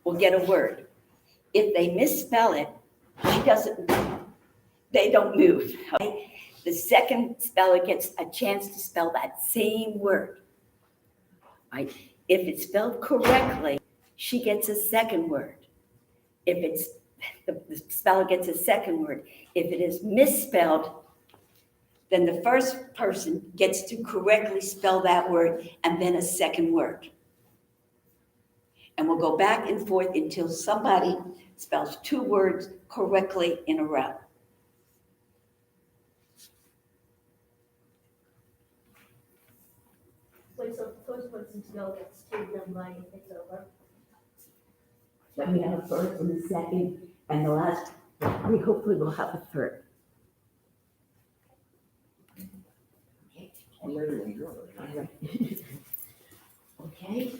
will get a word. If they misspell it, they don't move. Okay? The second speller gets a chance to spell that same word. Right? If it's spelled correctly, she gets a second word. If it's the speller gets a second word. If it is misspelled, then the first person gets to correctly spell that word and then a second word. And we'll go back and forth until somebody spells two words correctly in a row. Wait, so the first person to go gets two, then mine, it's over. Then we have a first and a second, and the last, we hopefully will have a third. I'm ready when you're ready. Okay?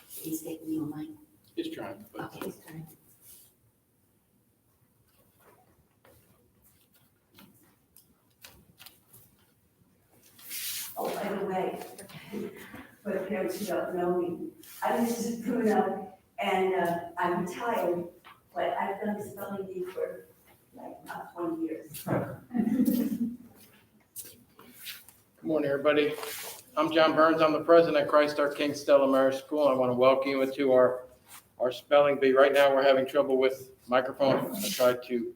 He's taking me on mine. He's trying, but Okay, he's trying. Oh, by the way, for the parents who don't know me, I'm Mrs. Bruno, and I'm retired, but I've done the spelling bee for like about 20 years. good morning, everybody. I'm John Burns. I'm the president at Christ Our King Stella Maris School. I want to welcome you into our spelling bee. Right now, we're having trouble with microphones. I tried to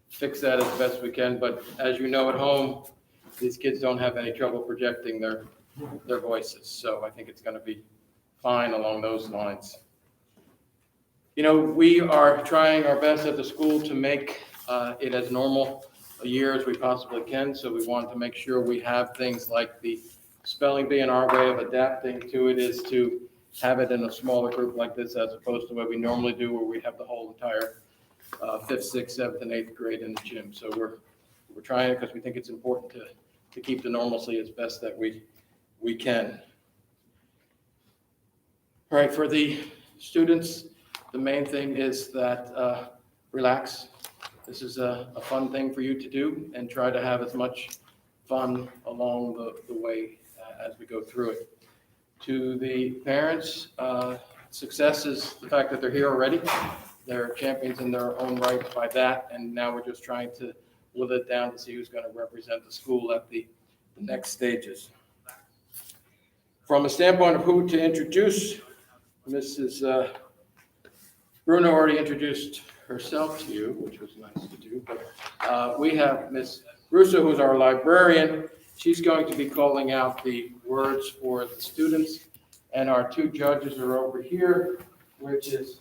fix that as best we can, but as you know at home, these kids don't have any trouble projecting their voices. So I think it's going to be fine along those lines. You know, we are trying our best at the school to make it as normal a year as we possibly can. So we want to make sure we have things like the spelling bee, and our way of adapting to it is to have it in a smaller group like this as opposed to what we normally do where we have the whole entire 5th, 6th, 7th, and 8th grade in the gym. So we're trying it because we think it's important to keep the normalcy as best that we can. All right, for the students, the main thing is that relax. This is a fun thing for you to do, and try to have as much fun along the way as we go through it. To the parents, success is the fact that they're here already. They're champions in their own right by that, and now we're just trying to whittle it down to see who's going to represent the school at the next stages. From a standpoint of who to introduce, Mrs. Bruno already introduced herself to you, which was nice to do, but we have Ms. Russo, who's our librarian. She's going to be calling out the words for the students, and our two judges are over here, which is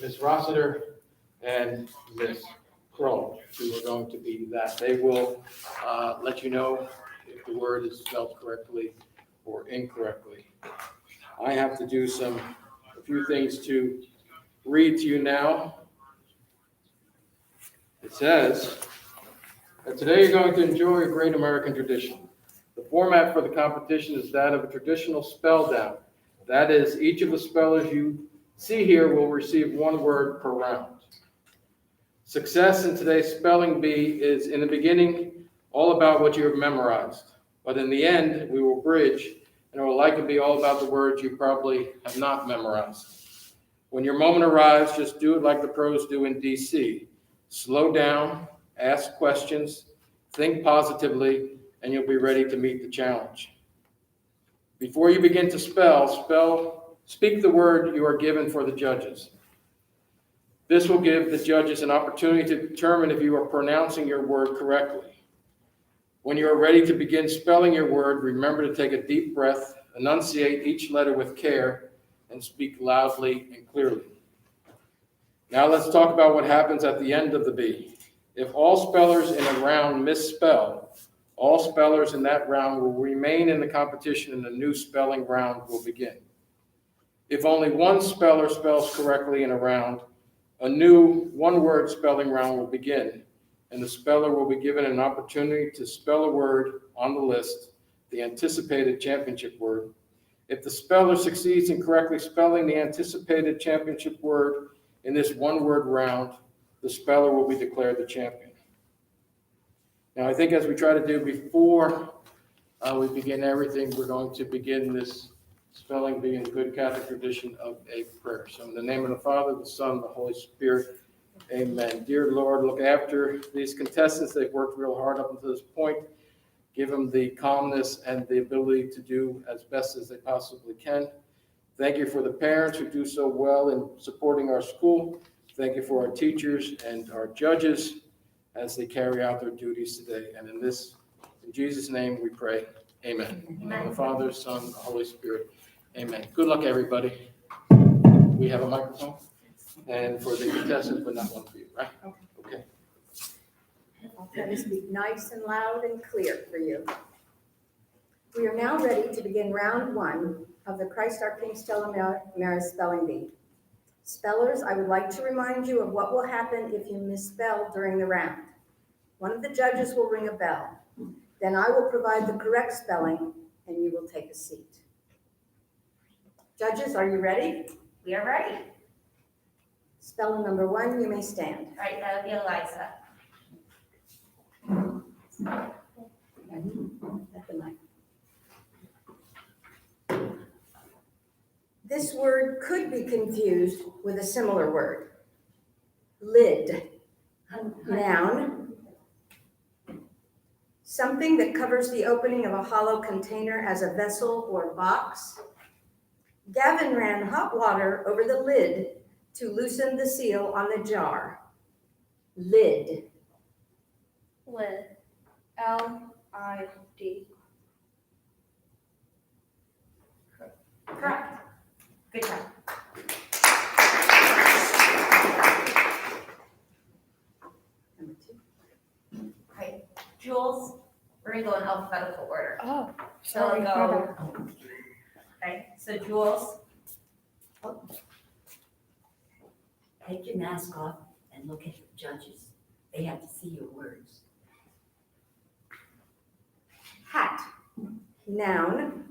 Ms. Rossiter and Ms. Kroll, who are going to be that. They will let you know if the word is spelled correctly or incorrectly. I have to do a few things to read to you now. It says that today you're going to enjoy a great American tradition. The format for the competition is that of a traditional spell down. That is, each of the spellers you see here will receive one word per round. Success in today's spelling bee is, in the beginning, all about what you have memorized. But in the end, we will bridge, and it will likely be all about the words you probably have not memorized. When your moment arrives, just do it like the pros do in DC. Slow down, ask questions, think positively, and you'll be ready to meet the challenge. Before you begin to speak the word you are given for the judges. This will give the judges an opportunity to determine if you are pronouncing your word correctly. When you are ready to begin spelling your word, remember to take a deep breath, enunciate each letter with care, and speak loudly and clearly. Now let's talk about what happens at the end of the bee. If all spellers in a round misspell, all spellers in that round will remain in the competition and a new spelling round will begin. If only one speller spells correctly in a round, a new one-word spelling round will begin, and the speller will be given an opportunity to spell a word on the list, the anticipated championship word. If the speller succeeds in correctly spelling the anticipated championship word in this one-word round, the speller will be declared the champion. Now, I think as we try to do before we begin everything, we're going to begin this spelling bee in the good Catholic tradition of a prayer. So in the name of the Father, the Son, and the Holy Spirit, amen. Dear Lord, look after these contestants. They've worked real hard up until this point. Give them the calmness and the ability to do as best as they possibly can. Thank you for the parents who do so well in supporting our school. Thank you for our teachers and our judges as they carry out their duties today. And in Jesus' name we pray, amen. In the name of the Father, Son, and the Holy Spirit, amen. Good luck, everybody. We have a microphone, and for the contestants, but not one for you, right? Okay. I'll try to speak nice and loud and clear for you. We are now ready to begin round 1 of the Christ our King Stella Maris Spelling Bee. Spellers, I would like to remind you of what will happen if you misspell during the round. One of the judges will ring a bell. Then I will provide the correct spelling and you will take a seat. Judges, are you ready? We are ready. Spelling number 1, you may stand. All right, that would be Eliza. At the mic. This word could be confused with a similar word. Lid. Noun. Something that covers the opening of a hollow container as a vessel or box. Gavin ran hot water over the lid to loosen the seal on the jar. Lid. Lid. L-I-D. Correct. Good job. Number 2. Right. Jules, we're gonna go in alphabetical order. Oh, So we'll go. Okay, so Jules, Take your mask off and look at the judges. They have to see your words. Hat. Noun.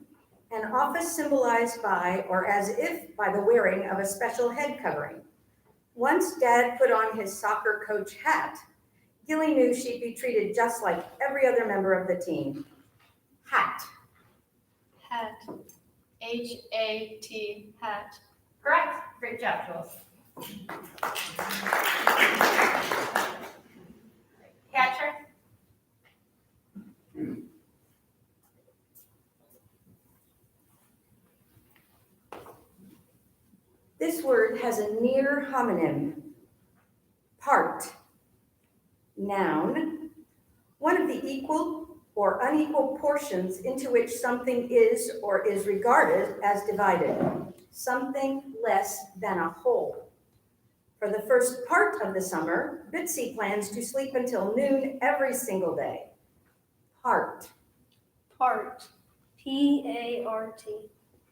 An office symbolized by or as if by the wearing of a special head covering. Once Dad put on his soccer coach hat, Gilly knew she'd be treated just like every other member of the team. Hat. hat. H-A-T, hat. correct. Great job, Jules. Patrick, This word has a near homonym. Part. Noun. One of the equal or unequal portions into which something is or is regarded as divided. Something less than a whole. For the first part of the summer, Bitsy plans to sleep until noon every single day. Part. Part. P-A-R-T,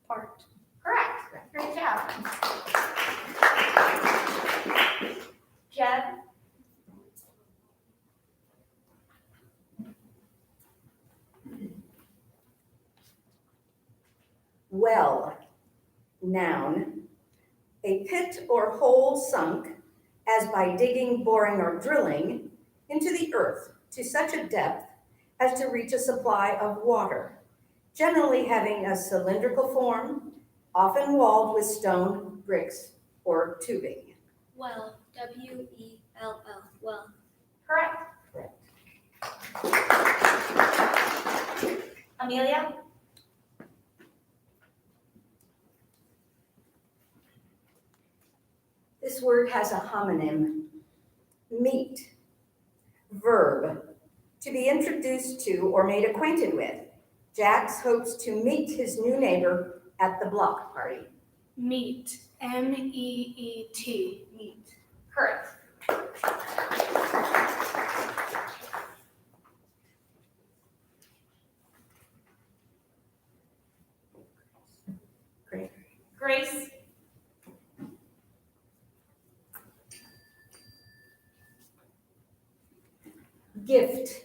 part. correct. Great job. Jeb, Well. Noun. A pit or hole sunk, as by digging, boring, or drilling, into the earth to such a depth as to reach a supply of water, generally having a cylindrical form, often walled with stone, bricks, or tubing. Well, W-E-L-L, well. correct. Amelia, This word has a homonym. Meet. Verb. To be introduced to or made acquainted with. Jax hopes to meet his new neighbor at the block party. Meet, M-E-E-T, meet. correct. Great. Grace, Gift.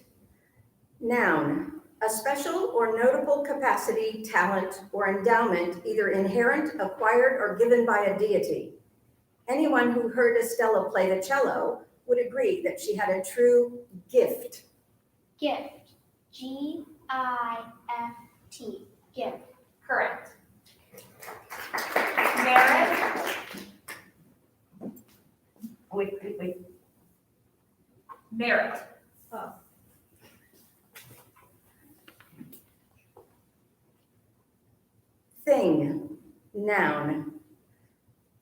Noun. A special or notable capacity, talent, or endowment either inherent, acquired, or given by a deity. Anyone who heard Estella play the cello would agree that she had a true gift. Gift, G-I-F-T, G-I-F-T. Gift. Correct. Merit. Wait. Merit. Thing, noun.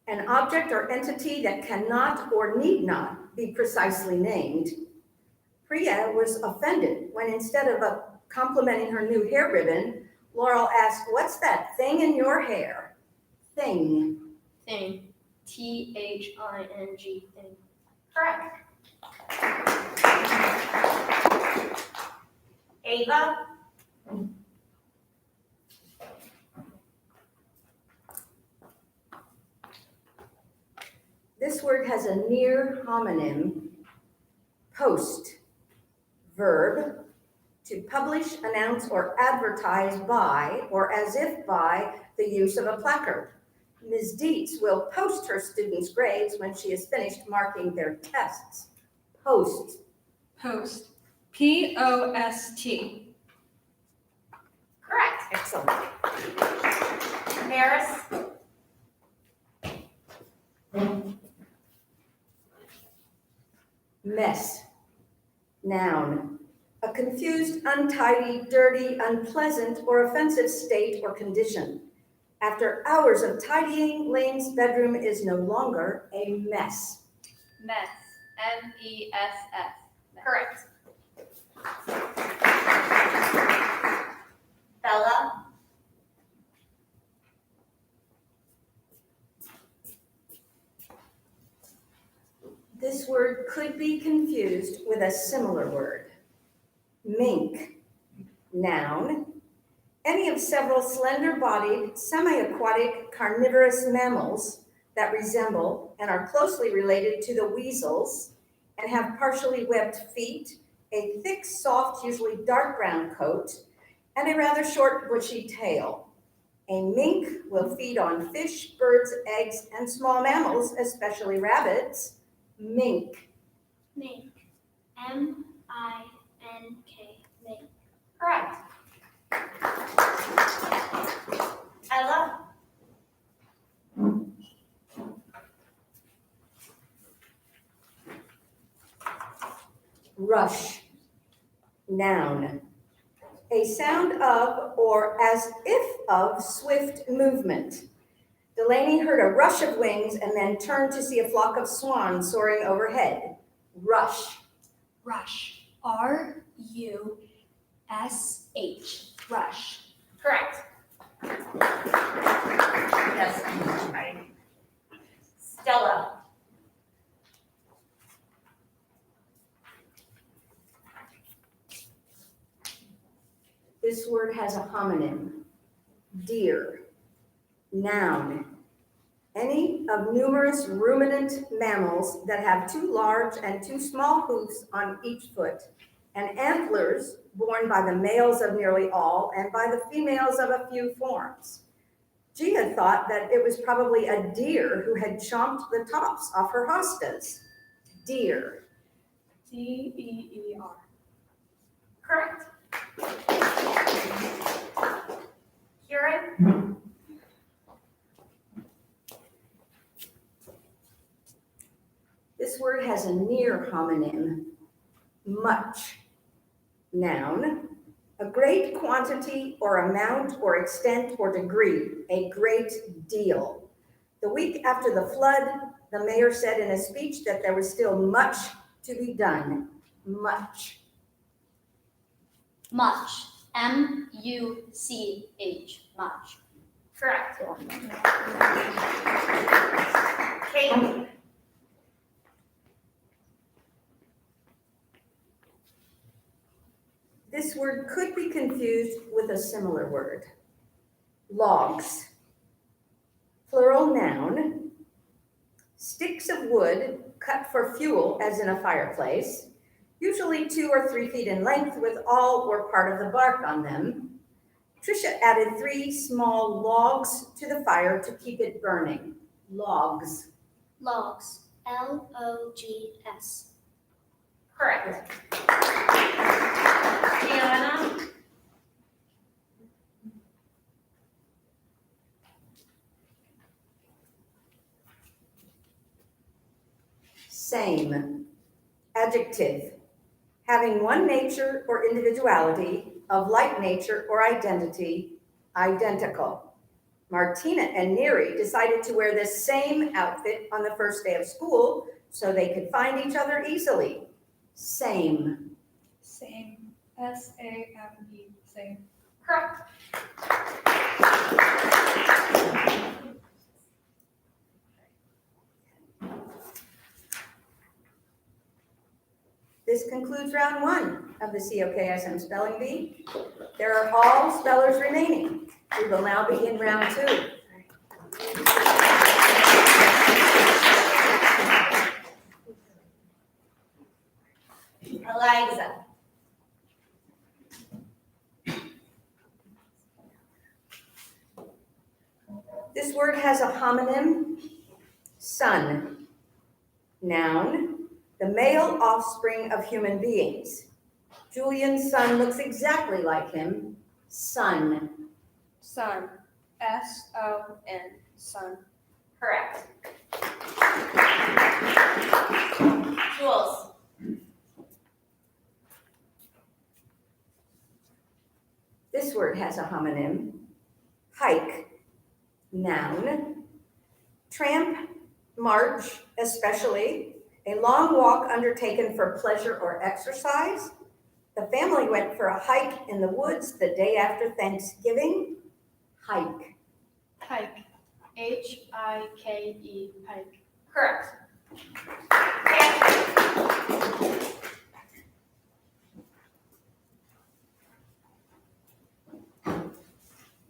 An object or entity that cannot or need not be precisely named. Priya was offended when instead of complimenting her new hair ribbon, Laurel asked, "What's that thing in your hair?" Thing. Thing. T-H-I-N-G. Thing. Correct. Ava. This word has a near homonym, post, verb, to publish, announce, or advertise by, or as if by, the use of a placard. Ms. Dietz will post her students' grades when she is finished marking their tests. Post. Post. P-O-S-T. Correct. Excellent. Maris. Mess. Noun. A confused, untidy, dirty, unpleasant, or offensive state or condition. After hours of tidying, Lane's bedroom is no longer a mess. Mess. M-E-S-S. Correct. Bella. This word could be confused with a similar word. Mink. Noun. Any of several slender-bodied, semi-aquatic, carnivorous mammals that resemble and are closely related to the weasels and have partially webbed feet, a thick, soft, usually dark brown coat, and a rather short, bushy tail. A mink will feed on fish, birds, eggs, and small mammals, especially rabbits. Mink. Mink. M-I-N-K. Mink. Correct. Ella. Rush. Noun. A sound of or as if of swift movement. Delaney heard a rush of wings and then turned to see a flock of swans soaring overhead. Rush. Rush. R-U-S-H. Rush. Correct. Yes, I'm right. Stella. This word has a homonym. Deer. Noun. Any of numerous ruminant mammals that have two large and two small hoofs on each foot, and antlers borne by the males of nearly all and by the females of a few forms. Gia thought that it was probably a deer who had chomped the tops off her hostas. Deer. D-E-E-R. Correct. Kieran. This word has a near homonym. Much. Noun. A great quantity or amount or extent or degree, a great deal. The week after the flood, the mayor said in a speech that there was still much to be done. Much. Much. M-U-C-H. Much. Correct. Kate. This word could be confused with a similar word. Logs. Plural noun. Sticks of wood cut for fuel, as in a fireplace, usually 2 or 3 feet in length with all or part of the bark on them. Tricia added 3 small logs to the fire to keep it burning. Logs. Logs. L-O-G-S. Correct. Gianna. Same. Adjective. Having one nature or individuality, of like nature or identity, identical. Martina and Neri decided to wear this same outfit on the first day of school so they could find each other easily. Same. Same. S-A-M-E. Same. Correct. This concludes round one of the COKSM Spelling Bee. There are all spellers remaining. We will now begin round two. Eliza. This word has a homonym, son. Noun, the male offspring of human beings. Julian's son looks exactly like him, son. Sun. S-O-N. Sun. Correct. Jules. This word has a homonym, hike. Noun, tramp, march, especially, a long walk undertaken for pleasure or exercise. The family went for a hike in the woods the day after Thanksgiving. Hike. Hike. H-I-K-E. Hike. Correct. Patrick.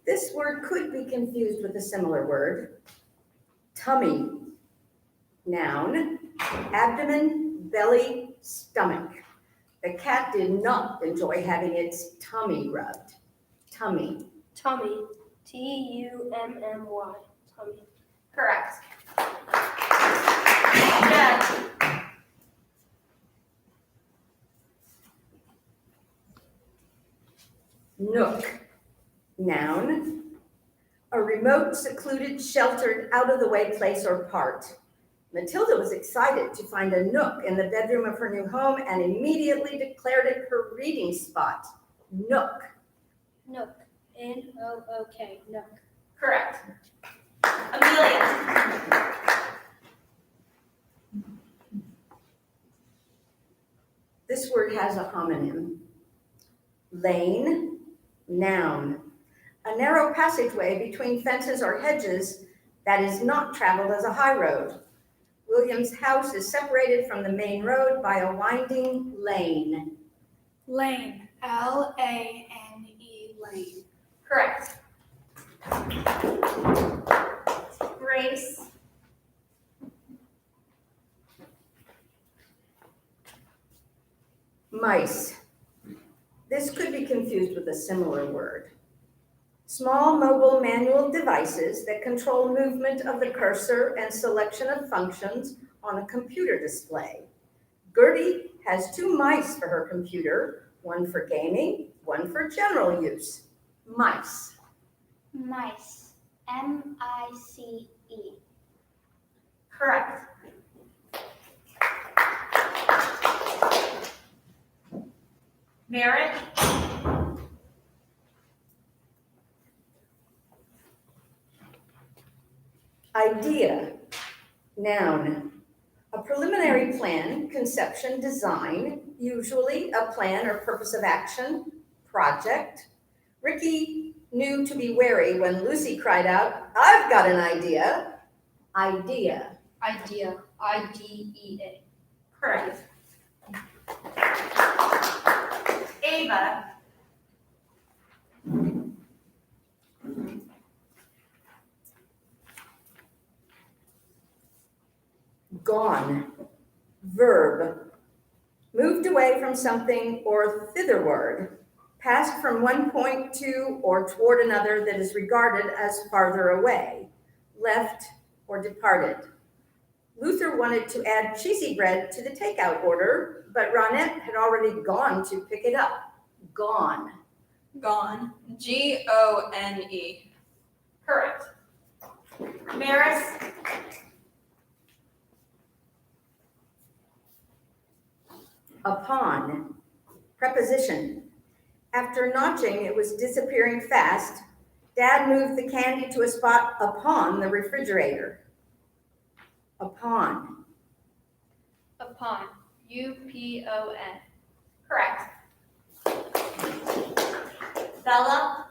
This word could be confused with a similar word, tummy. Noun, abdomen, belly, stomach. The cat did not enjoy having its tummy rubbed. Tummy. Tummy. T-U-M-M-Y. Tummy. Correct. Jen. Nook. Noun, a remote, secluded, sheltered, out-of-the-way place or part. Matilda was excited to find a nook in the bedroom of her new home and immediately declared it her reading spot. Nook. Nook. N-O-O-K. Nook. Correct. Amelia. This word has a homonym. Lane. Noun, a narrow passageway between fences or hedges that is not traveled as a high road. William's house is separated from the main road by a winding lane. Lane. L-A-N-E. Lane. Correct. Grace. Mice. This could be confused with a similar word. Small mobile manual devices that control movement of the cursor and selection of functions on a computer display. Gertie has 2 mice for her computer, one for gaming, one for general use. Mice. Mice. M-I-C-E. Correct. Merit. Idea. Noun. A preliminary plan, conception, design, usually a plan or purpose of action, project. Ricky knew to be wary when Lucy cried out, "I've got an idea." Idea. Idea. I-D-E-A. Correct. Ava. Gone. Verb. Moved away from something or thitherward. Passed from one point to or toward another that is regarded as farther away. Left or departed. Luther wanted to add cheesy bread to the takeout order, but Ronette had already gone to pick it up. Gone. Gone. G-O-N-E. Correct. Maris. Upon. Preposition. After notching, it was disappearing fast. Dad moved the candy to a spot upon the refrigerator. Upon. Upon. UPON. Correct. Bella.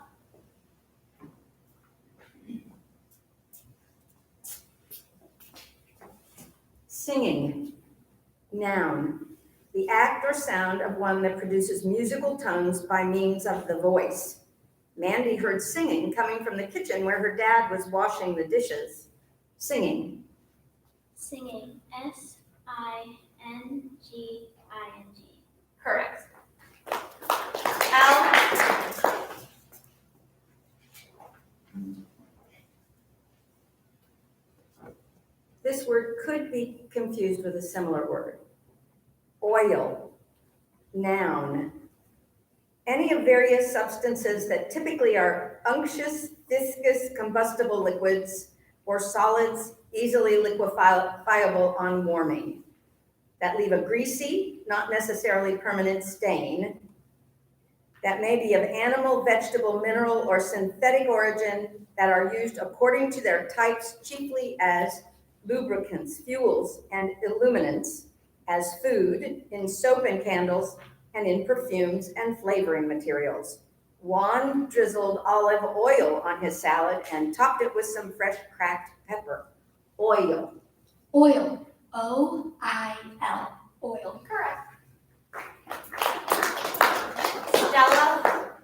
Singing. Noun. The act or sound of one that produces musical tones by means of the voice. Mandy heard singing coming from the kitchen where her dad was washing the dishes. Singing. Singing. SINGING. Correct. L. This word could be confused with a similar word. Oil. Noun. Any of various substances that typically are unctuous, viscous, combustible liquids or solids easily liquefiable on warming, that leave a greasy, not necessarily permanent stain, that may be of animal, vegetable, mineral, or synthetic origin, that are used according to their types chiefly as lubricants, fuels, and illuminants, as food, in soap and candles, and in perfumes and flavoring materials. Juan drizzled olive oil on his salad and topped it with some fresh cracked pepper. Oil. Oil. OIL. Oil. Correct. Stella.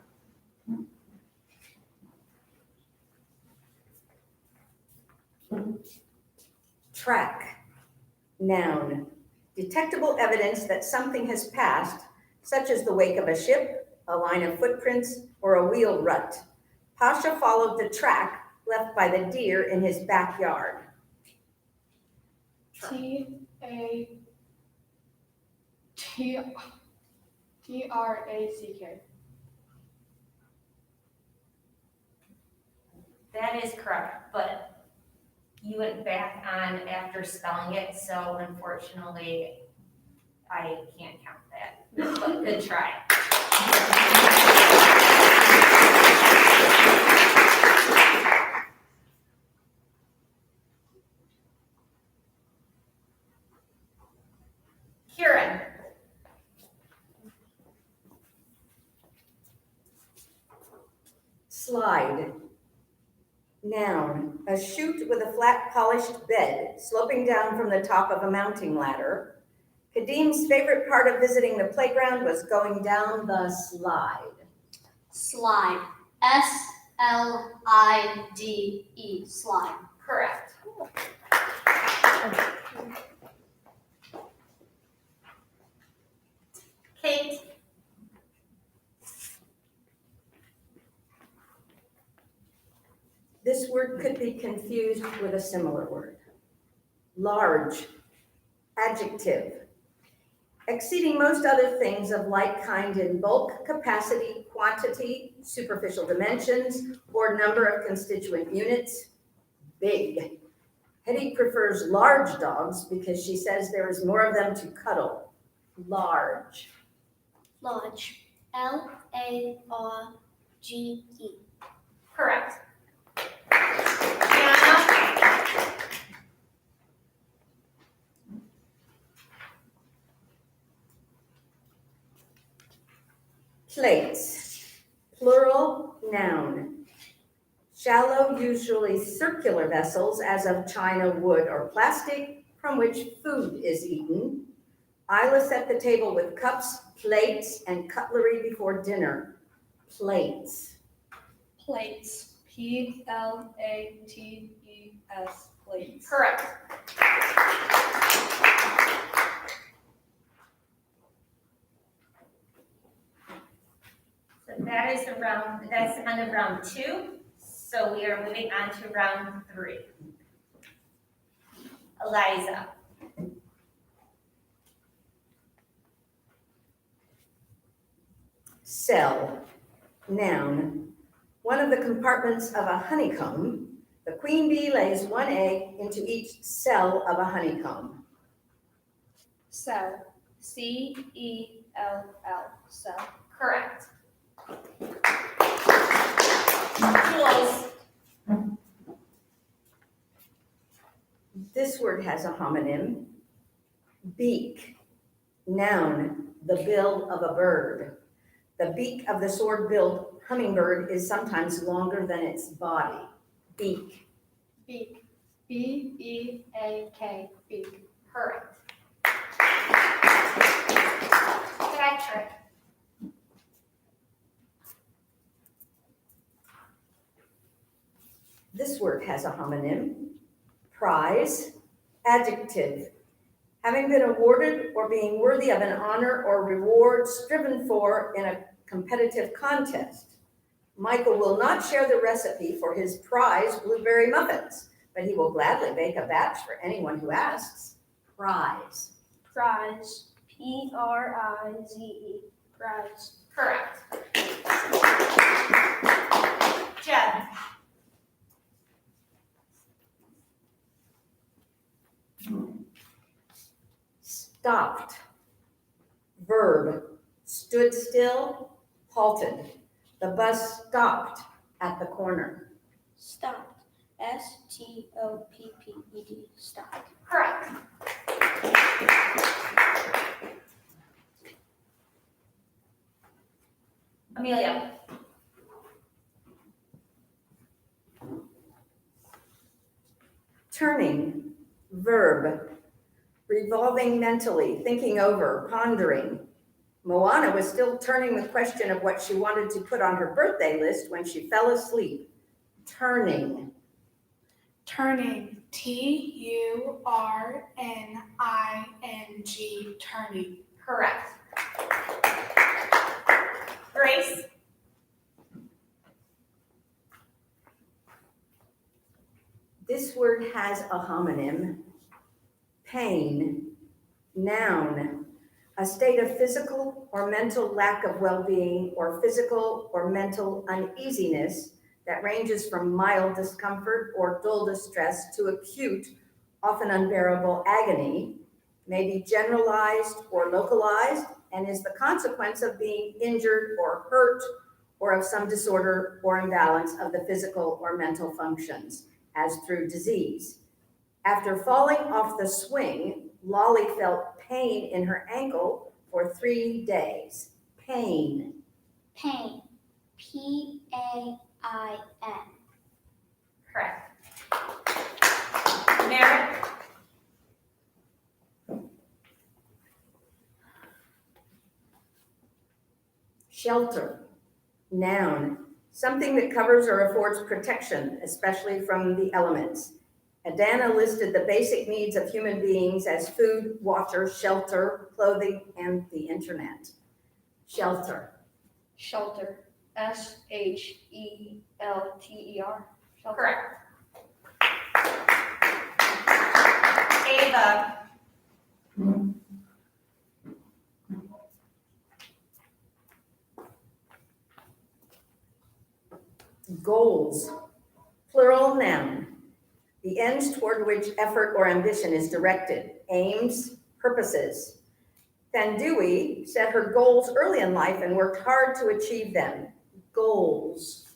Track. Noun. Detectable evidence that something has passed, such as the wake of a ship, a line of footprints, or a wheel rut. Pasha followed the track left by the deer in his backyard. TATRACK. That is correct, but you went back on after spelling it, so unfortunately, I can't count that. But good try. Kieran. Slide. Noun. A chute with a flat polished bed sloping down from the top of a mounting ladder. Kadim's favorite part of visiting the playground was going down the slide. Slide. SLIDE. Slide. Correct. Kate. This word could be confused with a similar word. Large. Adjective. Exceeding most other things of like kind in bulk, capacity, quantity, superficial dimensions, or number of constituent units. Big. Hetty prefers large dogs because she says there is more of them to cuddle. Large. Lodge. LARGE. Correct. Anna. Plates. Plural noun. Shallow, usually circular vessels, as of china, wood, or plastic, from which food is eaten. Isla set the table with cups, plates, and cutlery before dinner. Plates. Plates. PLATES. Plates. Correct. So that is that's the end of round 2. So we are moving on to round 3. Eliza. Cell. Noun. One of the compartments of a honeycomb. The queen bee lays one egg into each cell of a honeycomb. Cell. C-E-L-L, cell. Correct. Jules. This word has a homonym. Beak. Noun, the bill of a bird. The beak of the sword-billed hummingbird is sometimes longer than its body. Beak. Beak. B-E-A-K, beak. Correct. Patrick. This word has a homonym. Prize. Adjective. Having been awarded or being worthy of an honor or reward striven for in a competitive contest. Michael will not share the recipe for his prize blueberry muffins, but he will gladly bake a batch for anyone who asks. Prize. Prize. P-R-I-Z-E, prize. Correct. Jeb. Stopped. Verb. Stood still, halted. The bus stopped at the corner. Stopped. S-T-O-P-P-E-D, stopped. Correct. Amelia. Turning. Verb. Revolving mentally, thinking over, pondering. Moana was still turning the question of what she wanted to put on her birthday list when she fell asleep. Turning. Turning, T-U-R-N-I-N-G, turning. Correct. Grace. This word has a homonym. Pain. Noun. A state of physical or mental lack of well-being or physical or mental uneasiness that ranges from mild discomfort or dull distress to acute, often unbearable agony, may be generalized or localized, and is the consequence of being injured or hurt or of some disorder or imbalance of the physical or mental functions, as through disease. After falling off the swing, Lolly felt pain in her ankle for 3 days. Pain. Pain. P-A-I-N. Correct. Merritt. Shelter. Noun. Something that covers or affords protection, especially from the elements. Adana listed the basic needs of human beings as food, water, shelter, clothing, and the internet. Shelter. Shelter. S-H-E-L-T-E-R. Shelter. Correct. Ava. Goals. Plural noun. The ends toward which effort or ambition is directed. Aims, purposes. Thandui set her goals early in life and worked hard to achieve them. Goals.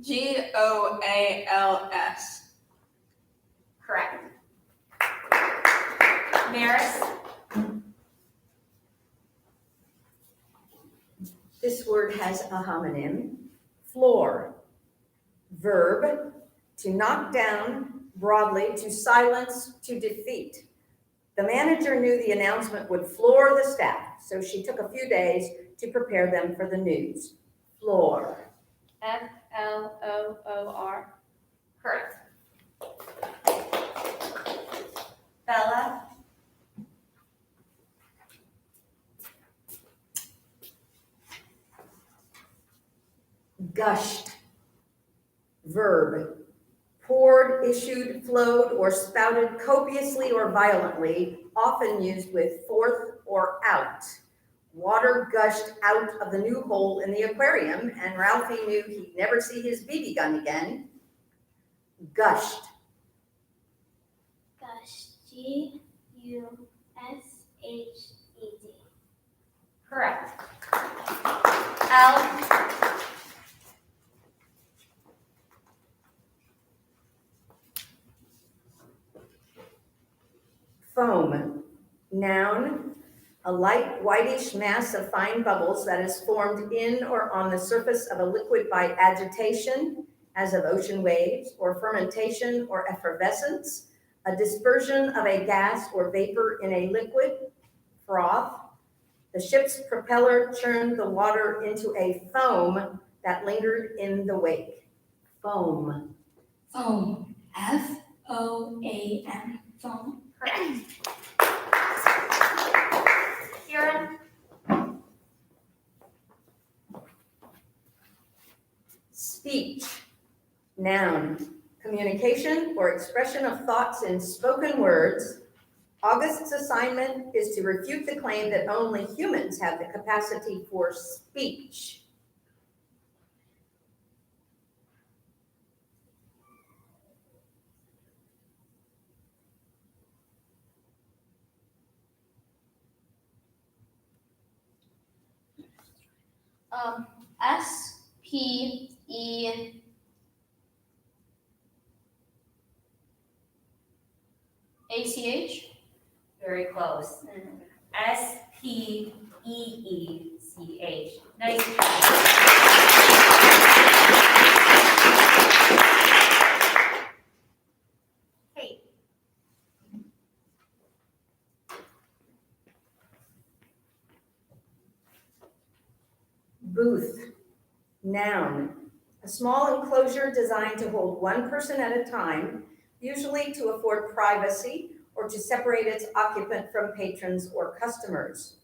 G-O-A-L-S. Correct. Maris. This word has a homonym. Floor. Verb, to knock down, broadly, to silence, to defeat. The manager knew the announcement would floor the staff, so she took a few days to prepare them for the news. Floor. F-L-O-O-R. Correct. Bella. Gushed. Verb, poured, issued, flowed, or spouted copiously or violently, often used with forth or out. Water gushed out of the new hole in the aquarium, and Ralphie knew he'd never see his BB gun again. Gushed. Gush. G-U-S-H-E-D. Correct. L. Foam, noun, a light whitish mass of fine bubbles that is formed in or on the surface of a liquid by agitation, as of ocean waves, or fermentation or effervescence, a dispersion of a gas or vapor in a liquid, froth. The ship's propeller churned the water into a foam that lingered in the wake. Foam. Foam. Foam. Foam. Correct. Kieran. Speech, noun, communication or expression of thoughts in spoken words. August's assignment is to refute the claim that only humans have the capacity for speech. SPEEACH. Very close. SPEEECH. Nice job. Hey. Booth, noun, a small enclosure designed to hold one person at a time, usually to afford privacy or to separate its occupant from patrons or customers.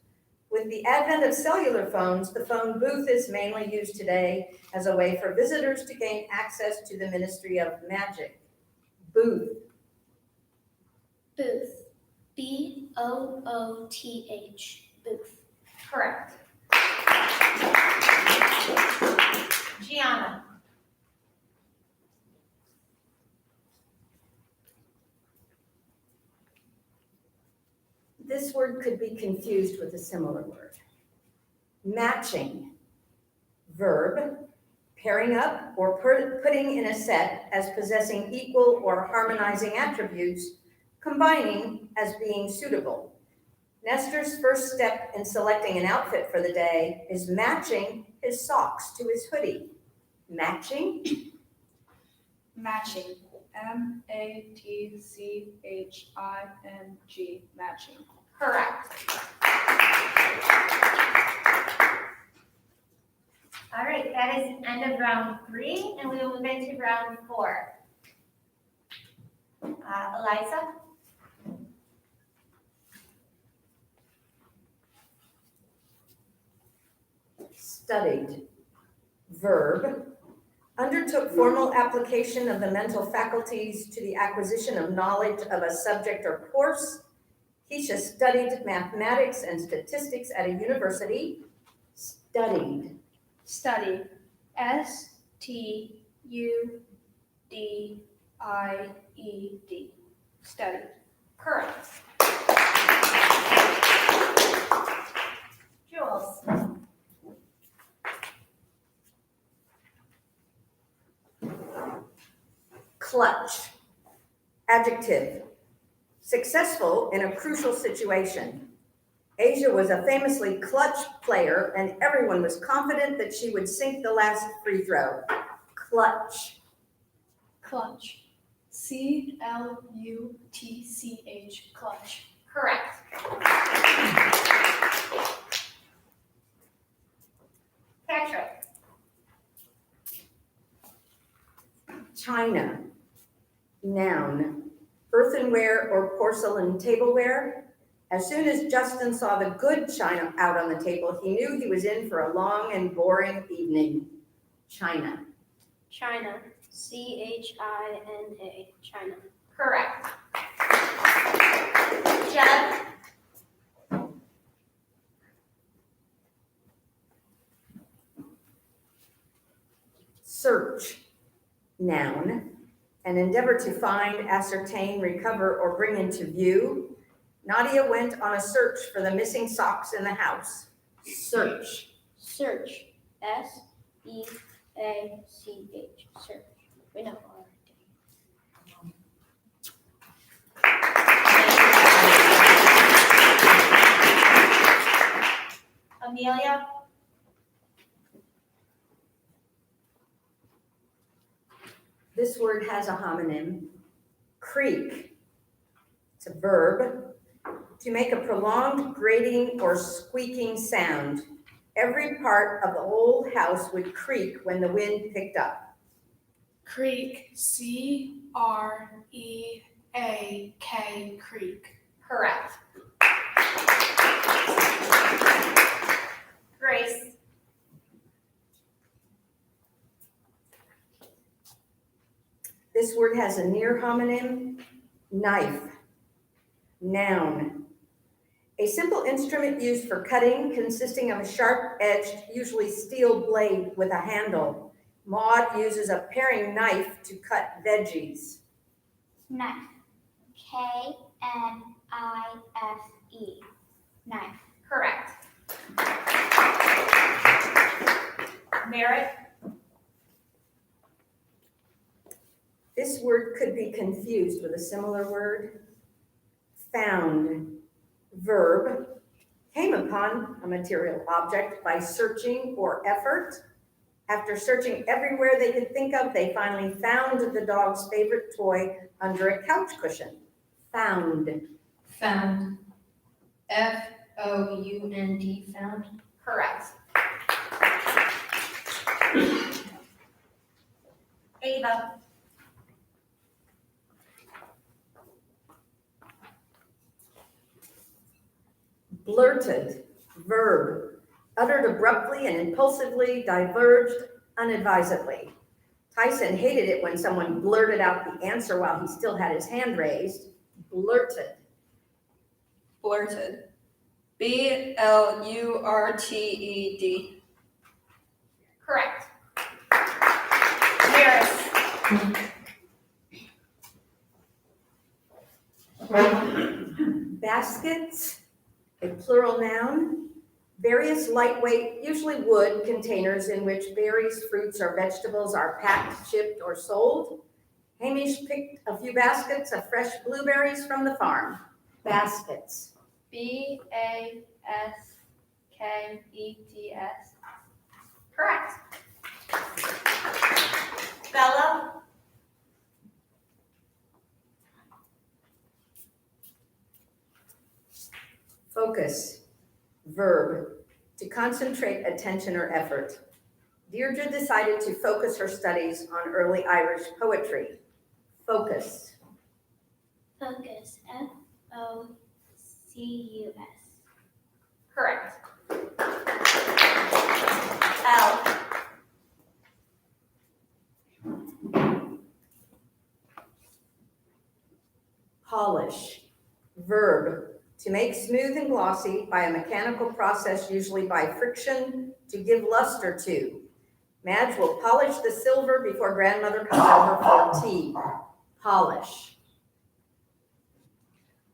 With the advent of cellular phones, the phone booth is mainly used today as a way for visitors to gain access to the Ministry of Magic. Booth. Booth. BOOTH. Booth. Correct. Gianna. This word could be confused with a similar word. Matching, verb, pairing up or putting in a set as possessing equal or harmonizing attributes, combining as being suitable. Nestor's first step in selecting an outfit for the day is matching his socks to his hoodie. Matching, Matching. MATCHING. Matching. Correct. All right, that is end of round 3, and we will move into round 4. Eliza? studied, verb, undertook formal application of the mental faculties to the acquisition of knowledge of a subject or course. Keisha studied mathematics and statistics at a university. Studied. Study. STUDIED. Study. Correct. Jules? Clutch, adjective, successful in a crucial situation. Asia was a famously clutch player, and everyone was confident that she would sink the last free throw. Clutch. Clutch. CLUTCH. Clutch. Correct. Patrick? China, noun, earthenware or porcelain tableware. As soon as Justin saw the good china out on the table, he knew he was in for a long and boring evening. China. China. CHINA. China. Correct. Jeb? Search, noun, an endeavor to find, ascertain, recover, or bring into view. Nadia went on a search for the missing socks in the house. Search. Search. S-E-A-C-H. Search. We know. Amelia? This word has a homonym. Creak. It's a verb. To make a prolonged grating or squeaking sound. Every part of the old house would creak when the wind picked up. Creek. C-R-E-A-K. Creek. Correct. Grace? This word has a near homonym. Knife. Noun. A simple instrument used for cutting, consisting of a sharp-edged, usually steel blade with a handle. Maud uses a paring knife to cut veggies. Knife. K-N-I-F-E. Knife. Correct. Merit? This word could be confused with a similar word. Found. Verb. Came upon a material object by searching or effort. After searching everywhere they could think of, they finally found the dog's favorite toy under a couch cushion. Found. Found. F-O-U-N-D, found. Correct. Ava? Blurted. Verb. Uttered abruptly and impulsively, diverged unadvisedly. Tyson hated it when someone blurted out the answer while he still had his hand raised. Blurted. Blurted. B-L-U-R-T-E-D. Correct. Maris? Baskets, a plural noun. Various lightweight, usually wood, containers in which berries, fruits, or vegetables are packed, shipped, or sold. Hamish picked a few baskets of fresh blueberries from the farm. Baskets. B-A-S-K-E-T-S. Correct. Bella? Focus. Verb. To concentrate attention or effort. Deirdre decided to focus her studies on early Irish poetry. Focus. Focus. F-O-C-U-S. Correct. L? Polish. Verb. To make smooth and glossy by a mechanical process, usually by friction, to give luster to. Madge will polish the silver before grandmother comes over for tea. Polish.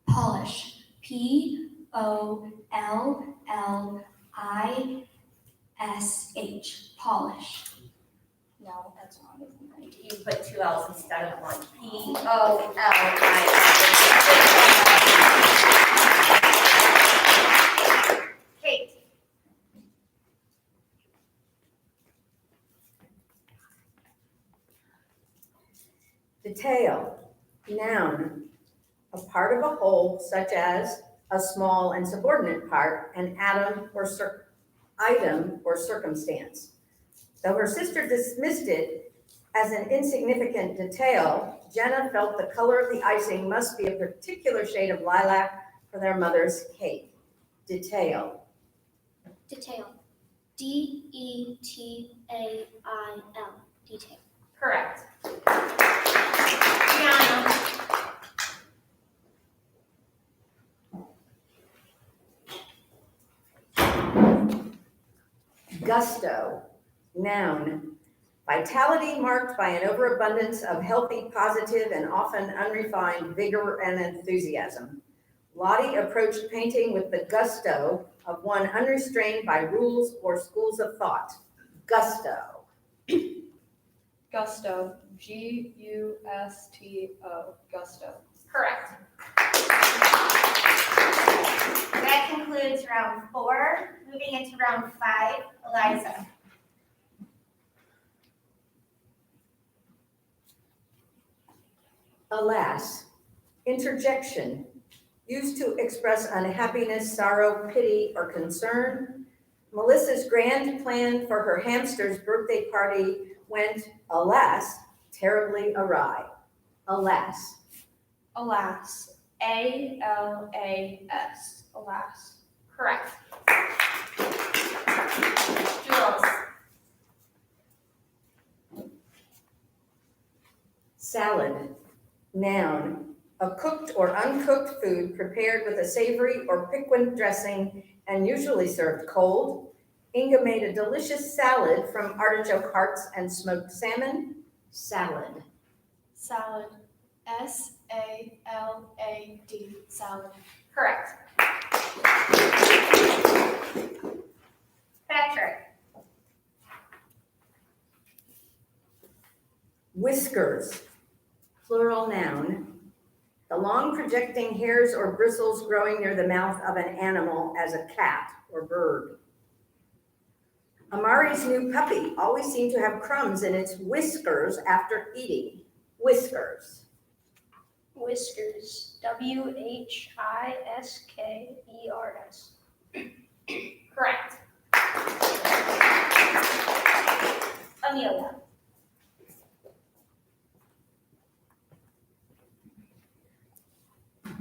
Polish. P-O-L-L-I-S-H. Polish. No, that's wrong, isn't it? You put two L's instead of one. P-O-L-I-S-H. Kate? Detail. Noun. A part of a whole, such as a small and subordinate part, an item or circumstance. Though her sister dismissed it as an insignificant detail, Jenna felt the color of the icing must be a particular shade of lilac for their mother's cake. Detail. Detail. D-E-T-A-I-L. Detail. Correct. Tiana? Gusto. Noun. Vitality marked by an overabundance of healthy, positive, and often unrefined vigor and enthusiasm. Lottie approached painting with the gusto of one unrestrained by rules or schools of thought. Gusto. Gusto. Gusto. Gusto. Correct. That concludes round 4. Moving into round 5, Eliza. Alas. Interjection. Used to express unhappiness, sorrow, pity, or concern. Melissa's grand plan for her hamster's birthday party went, alas, terribly awry. Alas. Alas. ALAS. Alas. Correct. Jules. Salad. Noun. A cooked or uncooked food prepared with a savory or piquant dressing and usually served cold. Inga made a delicious salad from artichoke hearts and smoked salmon. Salad. Salad. SALAD. Salad. Correct. Patrick. Whiskers. Plural noun. The long projecting hairs or bristles growing near the mouth of an animal as a cat or bird. Amari's new puppy always seemed to have crumbs in its whiskers after eating. Whiskers. Whiskers. WHISKERS. Correct. Amelia.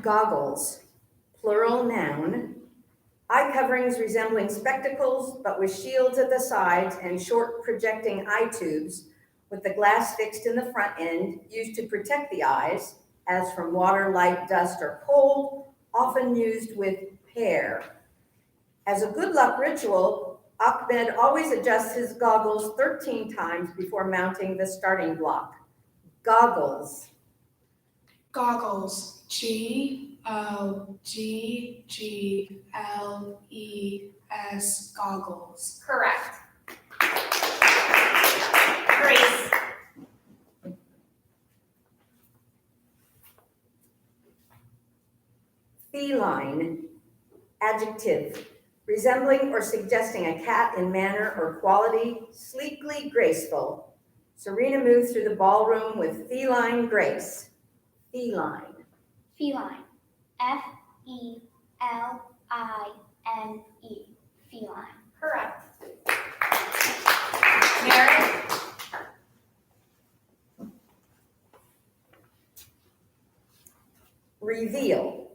Goggles. Plural noun. Eye coverings resembling spectacles, but with shields at the sides and short projecting eye tubes with the glass fixed in the front end, used to protect the eyes, as from water, light, dust, or cold, often used with hair. As a good luck ritual, Ahmed always adjusts his goggles 13 times before mounting the starting block. Goggles. Goggles. GOGGLES. Goggles. Correct. Grace. Feline. Adjective. Resembling or suggesting a cat in manner or quality, sleekly graceful. Serena moved through the ballroom with feline grace. Feline. Feline. FELINE. Feline. Correct. Meredith. Reveal.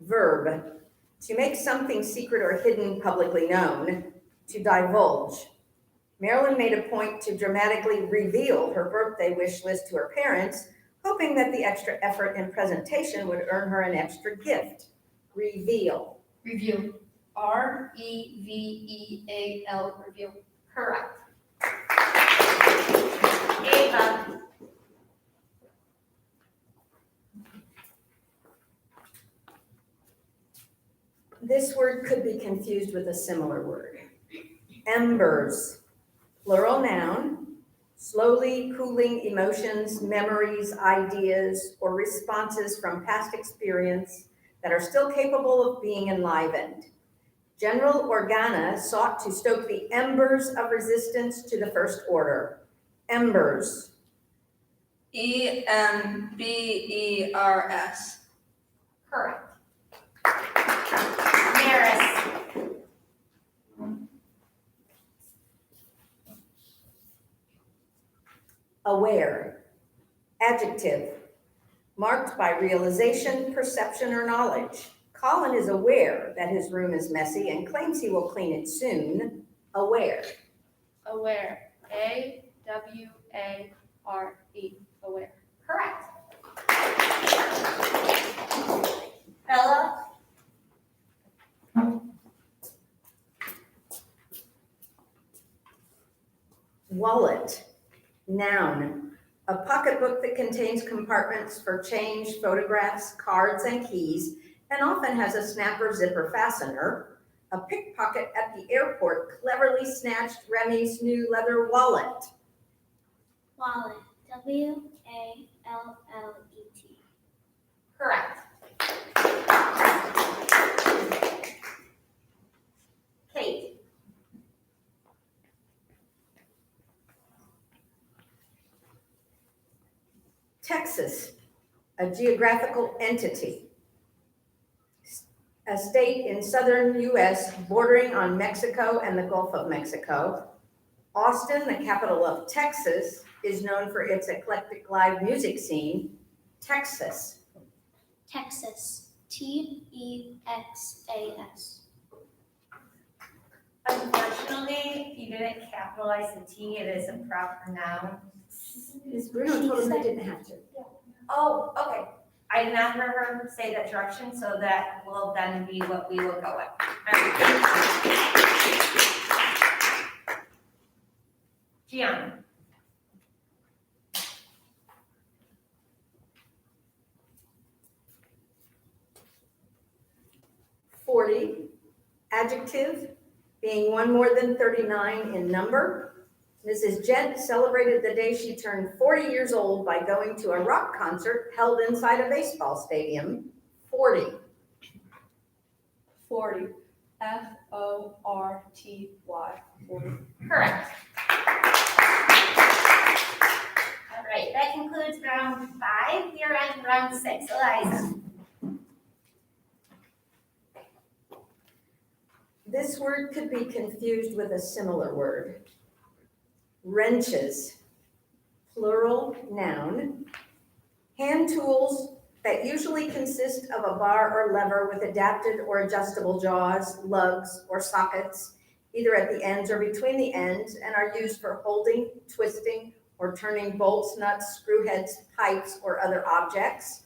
Verb. To make something secret or hidden publicly known. To divulge. Marilyn made a point to dramatically reveal her birthday wish list to her parents, hoping that the extra effort in presentation would earn her an extra gift. Reveal. Review. REVEAL. Review. Correct. Ava. This word could be confused with a similar word. Embers. Plural noun. Slowly cooling emotions, memories, ideas, or responses from past experience that are still capable of being enlivened. General Organa sought to stoke the embers of resistance to the First Order. Embers. EMBERS. Correct. Maris. Aware. Adjective. Marked by realization, perception, or knowledge. Colin is aware that his room is messy and claims he will clean it soon. Aware. Aware. AWARE. Aware. Correct. Bella. Wallet. Noun. A pocketbook that contains compartments for change, photographs, cards, and keys, and often has a snapper zipper fastener, a pickpocket at the airport cleverly snatched Remy's new leather wallet. Wallet. W-A-L-L-E-T. Correct. Kate. Texas, a geographical entity. A state in southern U.S. bordering on Mexico and the Gulf of Mexico. Austin, the capital of Texas, is known for its eclectic live music scene. Texas. Texas. T-E-X-A-S. Unfortunately, you didn't capitalize the T. It is a proper noun. Ms. Bruno told him they didn't have to. Oh, okay. I did not hear her say that direction, so that will then be what we will go with. Gianna. Adjective, being one more than 39 in number. Mrs. Jent celebrated the day she turned 40 years old by going to a rock concert held inside a baseball stadium. 40. 40. F-O-R-T-Y. 40. Correct. All right, that concludes round 5. We are on round 6. Eliza. This word could be confused with a similar word. Wrenches, plural noun. Hand tools that usually consist of a bar or lever with adapted or adjustable jaws, lugs, or sockets, either at the ends or between the ends, and are used for holding, twisting, or turning bolts, nuts, screw heads, pipes, or other objects.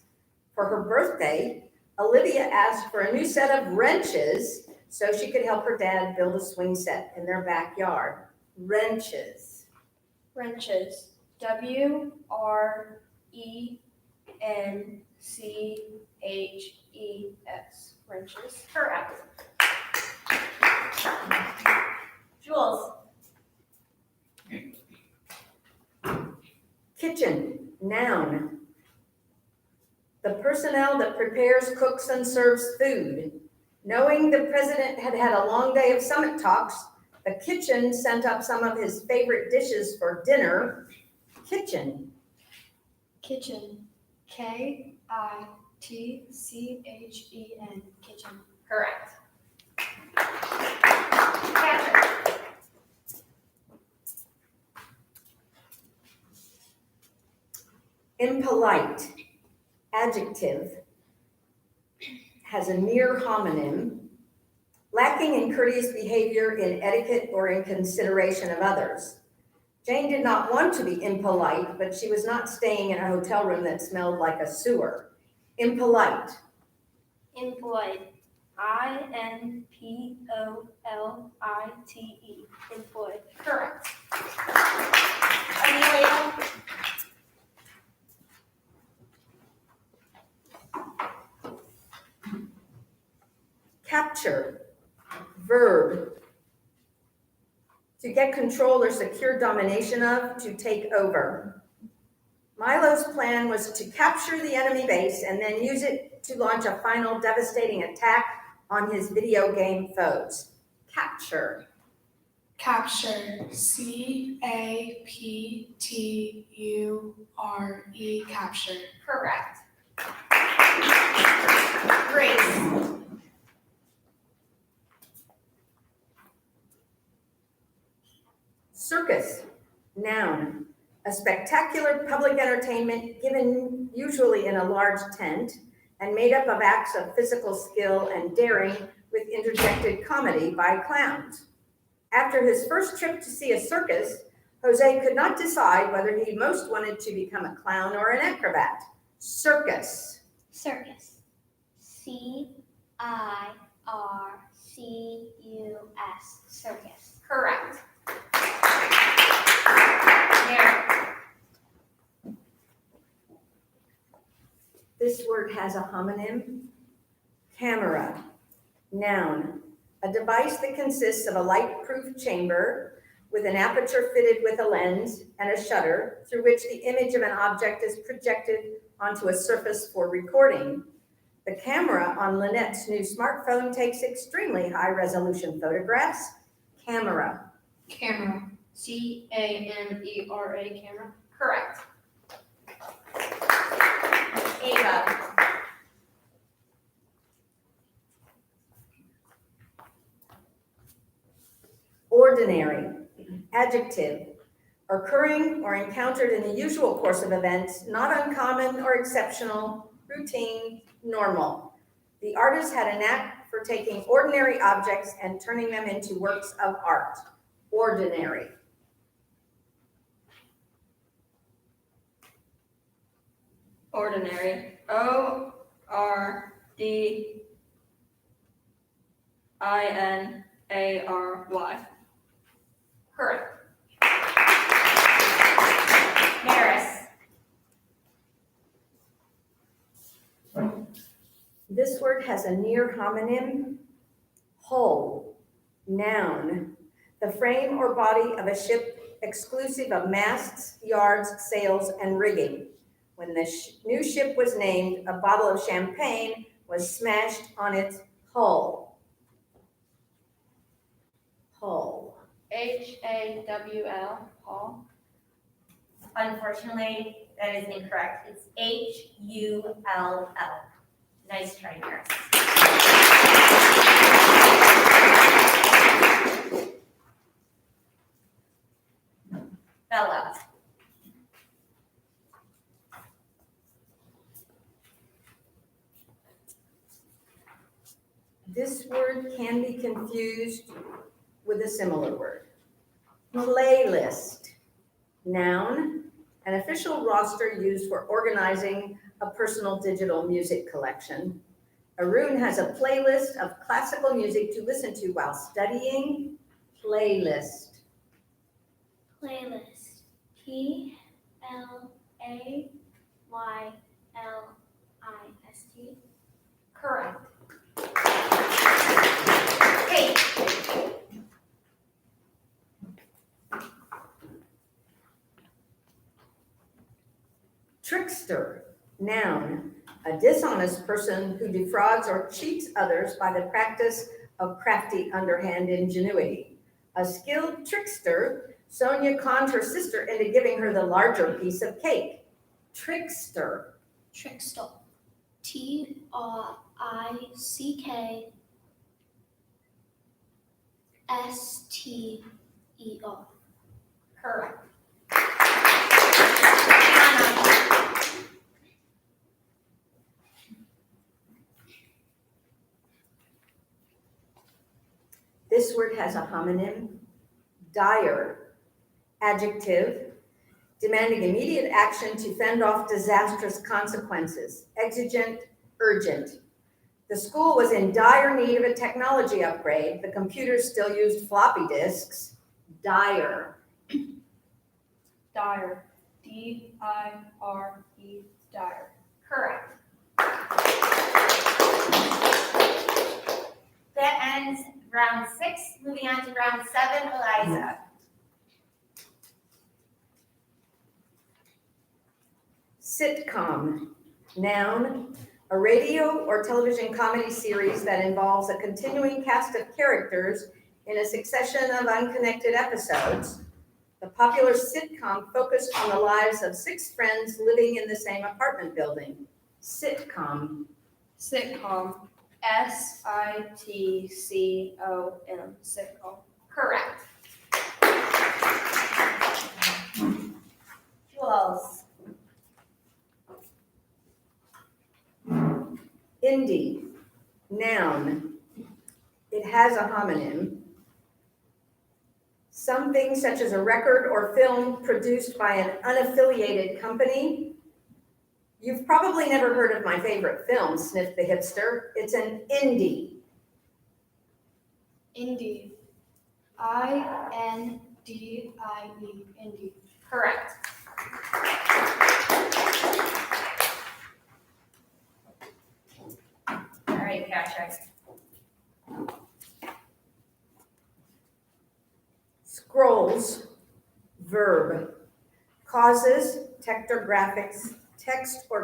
For her birthday, Olivia asked for a new set of wrenches so she could help her dad build a swing set in their backyard. Wrenches. Wrenches. W-R-E-N-C-H-E-S. Wrenches. Correct. Jules. Kitchen, noun. The personnel that prepares, cooks, and serves food. Knowing the president had had a long day of summit talks, the kitchen sent up some of his favorite dishes for dinner. Kitchen. Kitchen. K-I-T-C-H-E-N. Kitchen. Correct. Patrick. Impolite, adjective, has a near homonym, lacking in courteous behavior, in etiquette, or in consideration of others. Jane did not want to be impolite, but she was not staying in a hotel room that smelled like a sewer. Impolite. Employed. I-N-P-O-L-I-T-E. Employed. Correct. Amelia. Capture, verb, to get control or secure domination of, to take over. Milo's plan was to capture the enemy base and then use it to launch a final devastating attack on his video game foes. Capture. Capture. C-A-P-T-U-R-E. Capture. Correct. Grace. Circus, noun, a spectacular public entertainment given usually in a large tent and made up of acts of physical skill and daring with interjected comedy by clowns. After his first trip to see a circus, Jose could not decide whether he most wanted to become a clown or an acrobat. Circus. Circus. C-I-R-C-U-S. Circus. Correct. Mary. This word has a homonym, Camera, noun, a device that consists of a light-proof chamber with an aperture fitted with a lens and a shutter through which the image of an object is projected onto a surface for recording. The camera on Lynette's new smartphone takes extremely high-resolution photographs. Camera. Camera. CAMERA. Camera. Correct. Ava. Ordinary, adjective, occurring or encountered in the usual course of events, not uncommon or exceptional, routine, normal. The artist had a knack for taking ordinary objects and turning them into works of art. Ordinary. Ordinary. ORDINARY. Correct. Maris. This word has a near homonym. Hull, noun, the frame or body of a ship exclusive of masts, yards, sails, and rigging. When the new ship was named, a bottle of champagne was smashed on its hull. Hull. HAWL. Hall. Unfortunately, that is incorrect. It's HULL. Nice try, Maris. Bella. This word can be confused with a similar word. Playlist, noun, an official roster used for organizing a personal digital music collection. Arun has a playlist of classical music to listen to while studying. Playlist. Playlist. PLAYLIST. Correct. Kate. Trickster, noun, a dishonest person who defrauds or cheats others by the practice of crafty underhand ingenuity. A skilled trickster, Sonia conned her sister into giving her the larger piece of cake. Trickster. Trickster. TRICKSTER. Correct. This word has a homonym. Dire, adjective, demanding immediate action to fend off disastrous consequences. Exigent, urgent. The school was in dire need of a technology upgrade. The computers still used floppy disks. Dire. Dire. DIRE. Dire. Correct. That ends round 6. Moving on to round 7, Eliza. Sitcom, noun, a radio or television comedy series that involves a continuing cast of characters in a succession of unconnected episodes. The popular sitcom focused on the lives of 6 friends living in the same apartment building. Sitcom. Sitcom. SITCOM. Sitcom. Correct. Jules. Indie, noun. It has a homonym. Something such as a record or film produced by an unaffiliated company. You've probably never heard of my favorite film, sniffed the hipster. It's an indie. Indie. INDIE. Indie. Correct. All right, Patrick. Scrolls, verb, causes text or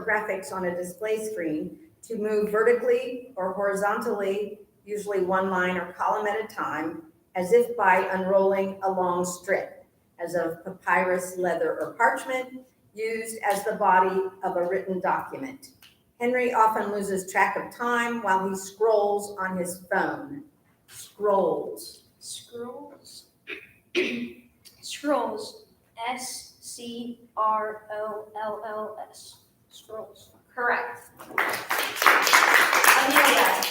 graphics on a display screen to move vertically or horizontally, usually one line or column at a time, as if by unrolling a long strip, as of papyrus, leather, or parchment, used as the body of a written document. Henry often loses track of time while he scrolls on his phone. Scrolls. Scrolls. Scrolls. SCROLLS. Scrolls. Correct. Amelia.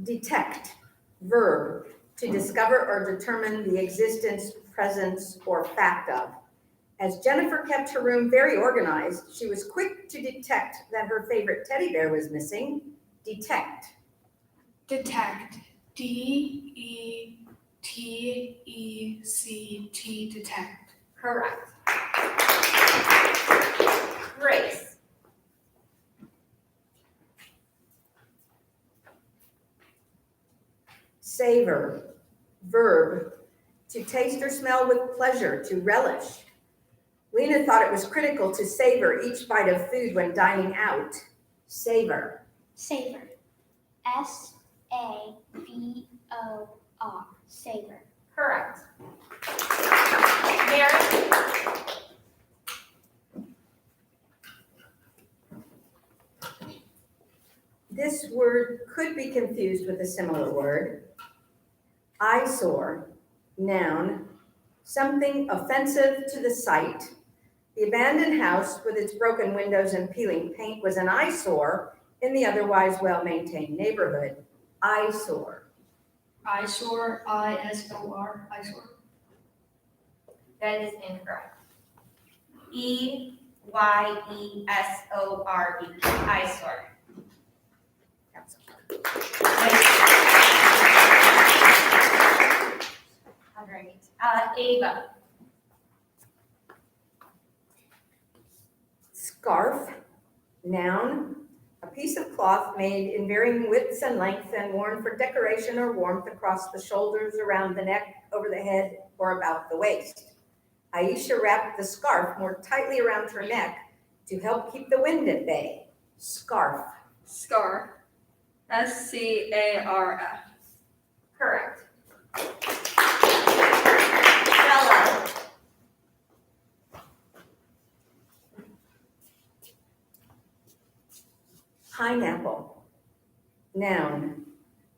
Detect, verb, to discover or determine the existence, presence, or fact of. As Jennifer kept her room very organized, she was quick to detect that her favorite teddy bear was missing. Detect. Detect. DETECT. Detect. Correct. Grace. Savor, verb, to taste or smell with pleasure, to relish. Lena thought it was critical to savor each bite of food when dining out. Savor. Savor. SAVOR. Savor. Correct. Mary. This word could be confused with a similar word. Eyesore, noun, something offensive to the sight. The abandoned house with its broken windows and peeling paint was an eyesore in the otherwise well-maintained neighborhood. Eyesore. Eyesore. ISOR. Eyesore. That is incorrect. EYESORE. Eyesore. All right. Ava. Scarf, noun, a piece of cloth made in varying widths and lengths and worn for decoration or warmth across the shoulders, around the neck, over the head, or about the waist. Aisha wrapped the scarf more tightly around her neck to help keep the wind at bay. Scarf. Scarf. SCARF. Correct. Bella. Pineapple, noun,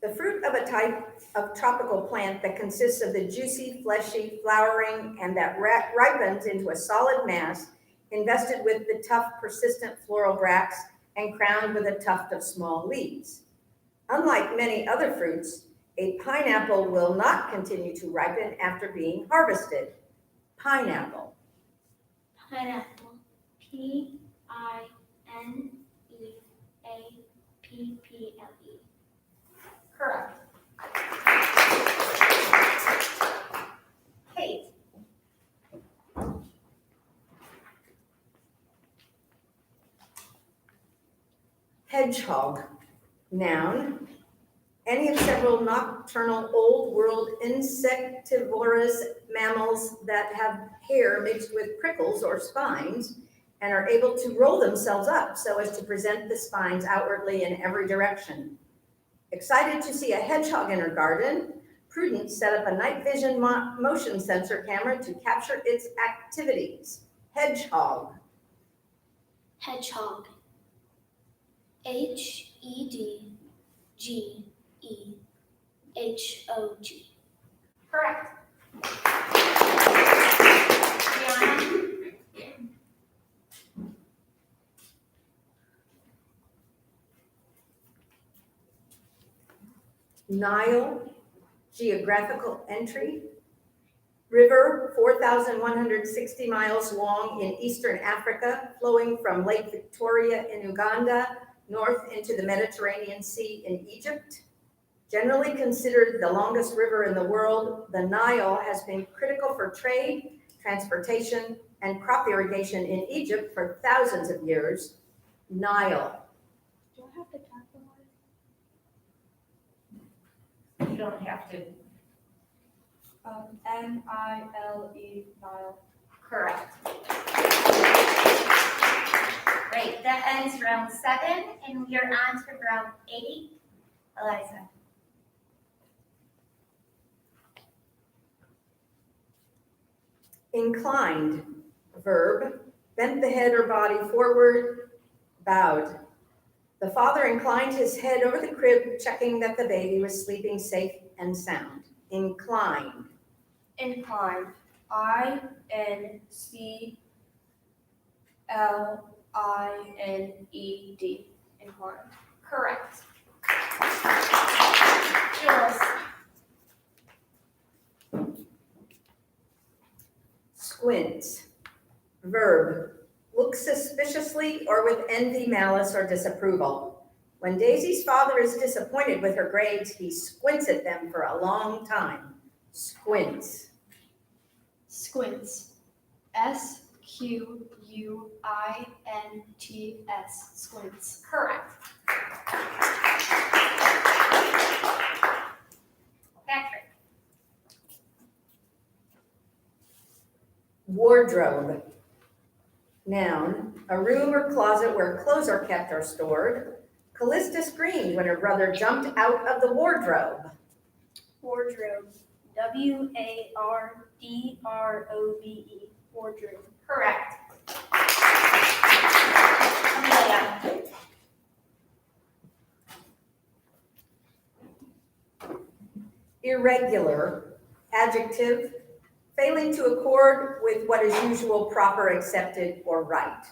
the fruit of a type of tropical plant that consists of the juicy, fleshy, flowering, and that ripens into a solid mass invested with the tough, persistent floral bracts and crowned with a tuft of small leaves. Unlike many other fruits, a pineapple will not continue to ripen after being harvested. Pineapple. Pineapple. PINEAPPLE. Correct. Kate. Hedgehog, noun, any of several nocturnal old world insectivorous mammals that have hair mixed with prickles or spines and are able to roll themselves up so as to present the spines outwardly in every direction. Excited to see a hedgehog in her garden, Prudence set up a night vision motion sensor camera to capture its activities. Hedgehog. Hedgehog. HEDGEHOG. Correct. Brianna. Nile, geographical entry. River 4,160 miles long in eastern Africa, flowing from Lake Victoria in Uganda, north into the Mediterranean Sea in Egypt. Generally considered the longest river in the world, the Nile has been critical for trade, transportation, and crop irrigation in Egypt for thousands of years. Nile. Do I have to capitalize? You don't have to. Nile. Correct. Great, that ends round 7, and we are on to round 8. Eliza. Inclined. Verb. Bent the head or body forward. Bowed. The father inclined his head over the crib, checking that the baby was sleeping safe and sound. Inclined. Inclined. INCLINED. Inclined. Correct. Jules. Squint. Verb. Look suspiciously or with envy, malice, or disapproval. When Daisy's father is disappointed with her grades, he squints at them for a long time. Squints. Squints. SQUINTS. Squints. Correct. Patrick. Wardrobe. Noun, a room or closet where clothes are kept or stored. Callista screamed when her brother jumped out of the wardrobe. Wardrobe. WARDROBE. Wardrobe. Correct. Amelia. Irregular, adjective, failing to accord with what is usual, proper, accepted, or right.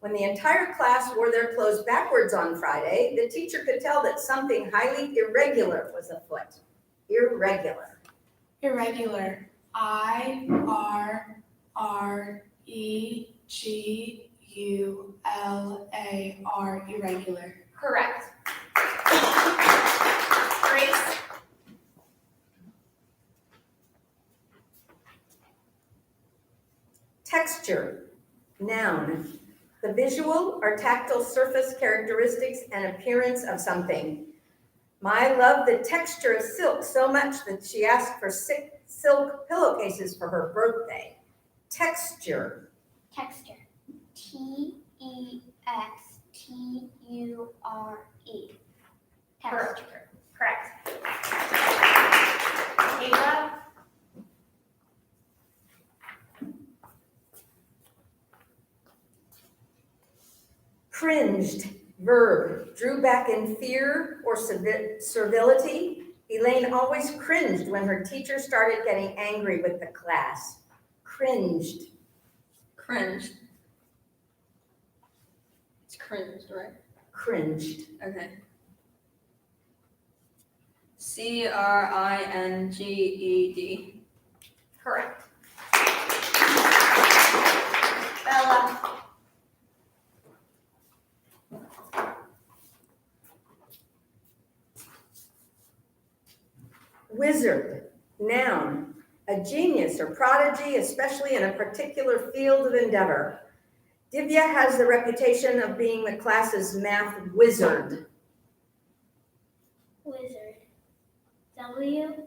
When the entire class wore their clothes backwards on Friday, the teacher could tell that something highly irregular was afoot. Irregular. Irregular. IRREGULAR. Irregular. Correct. Grace. Texture, noun, the visual or tactile surface characteristics and appearance of something. Mai loved the texture of silk so much that she asked for silk pillowcases for her birthday. Texture. Texture. TEXTURE. Texture. Correct. Ava. Cringed, verb, drew back in fear or servility. Elaine always cringed when her teacher started getting angry with the class. Cringed. Cringed. It's cringed, right? Cringed. Okay. CRINGED. Correct. Bella. Wizard, noun, a genius or prodigy, especially in a particular field of endeavor. Divya has the reputation of being the class's math wizard. Wizard. WISCARD.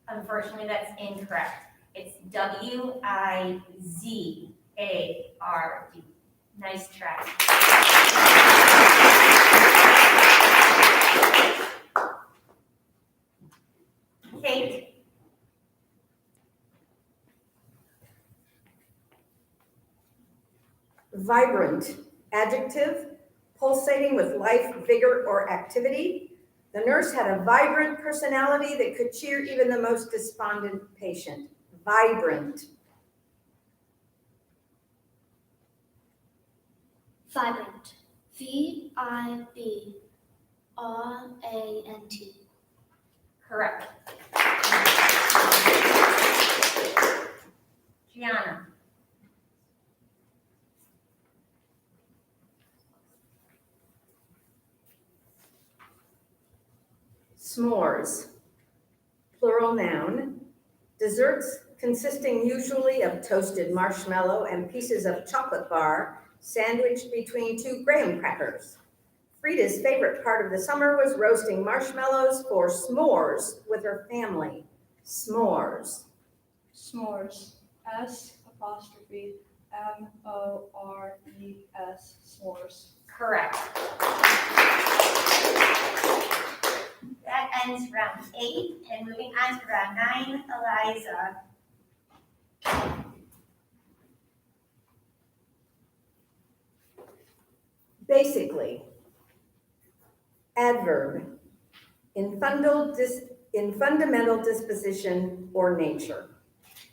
Unfortunately, that's incorrect. It's WIZARD. Nice try. Kate. Vibrant, adjective, pulsating with life, vigor, or activity. The nurse had a vibrant personality that could cheer even the most despondent patient. Vibrant. Vibrant. VIBRANT. Correct. Gianna. S'mores, plural noun. Desserts consisting usually of toasted marshmallow and pieces of chocolate bar sandwiched between two graham crackers. Frida's favorite part of the summer was roasting marshmallows for s'mores with her family. S'mores. S'mores. S''Mores. Correct. That ends round 8, and moving on to round 9, Eliza. Basically, adverb, in fundamental disposition or nature.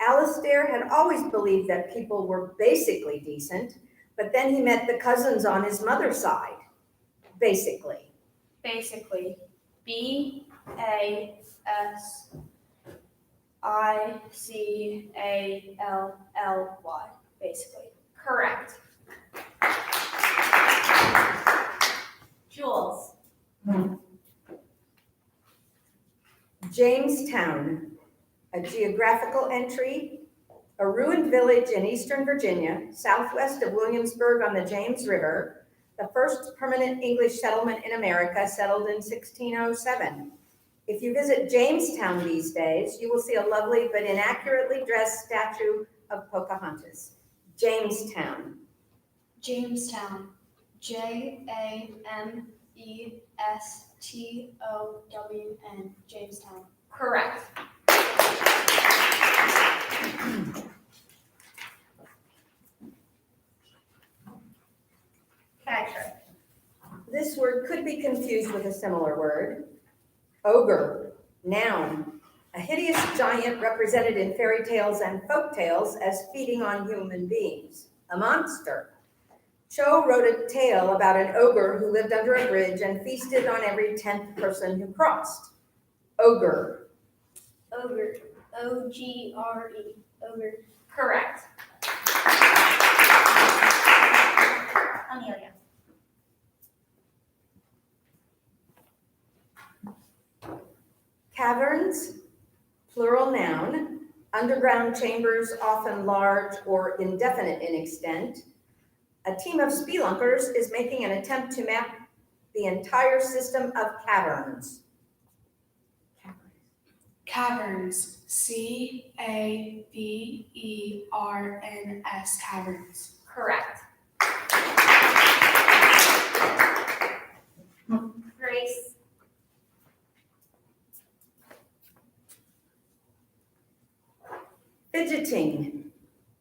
Alistair had always believed that people were basically decent, but then he met the cousins on his mother's side. Basically. Basically. BASICALLY. Basically. Correct. Jules. Jamestown, a geographical entry, a ruined village in eastern Virginia, southwest of Williamsburg on the James River, the first permanent English settlement in America, settled in 1607. If you visit Jamestown these days, you will see a lovely but inaccurately dressed statue of Pocahontas. Jamestown. Jamestown. JAMESTOWN. Jamestown. Correct. Patrick. This word could be confused with a similar word. Ogre, noun, a hideous giant represented in fairy tales and folk tales as feeding on human beings. A monster. Cho wrote a tale about an ogre who lived under a bridge and feasted on every 10th person who crossed. Ogre. Ogre. OGRE. Ogre. Correct. Amelia. Caverns, plural noun, underground chambers often large or indefinite in extent. A team of spelunkers is making an attempt to map the entire system of caverns. Caverns. CAVERNS. Caverns. Correct. Grace. Fidgeting,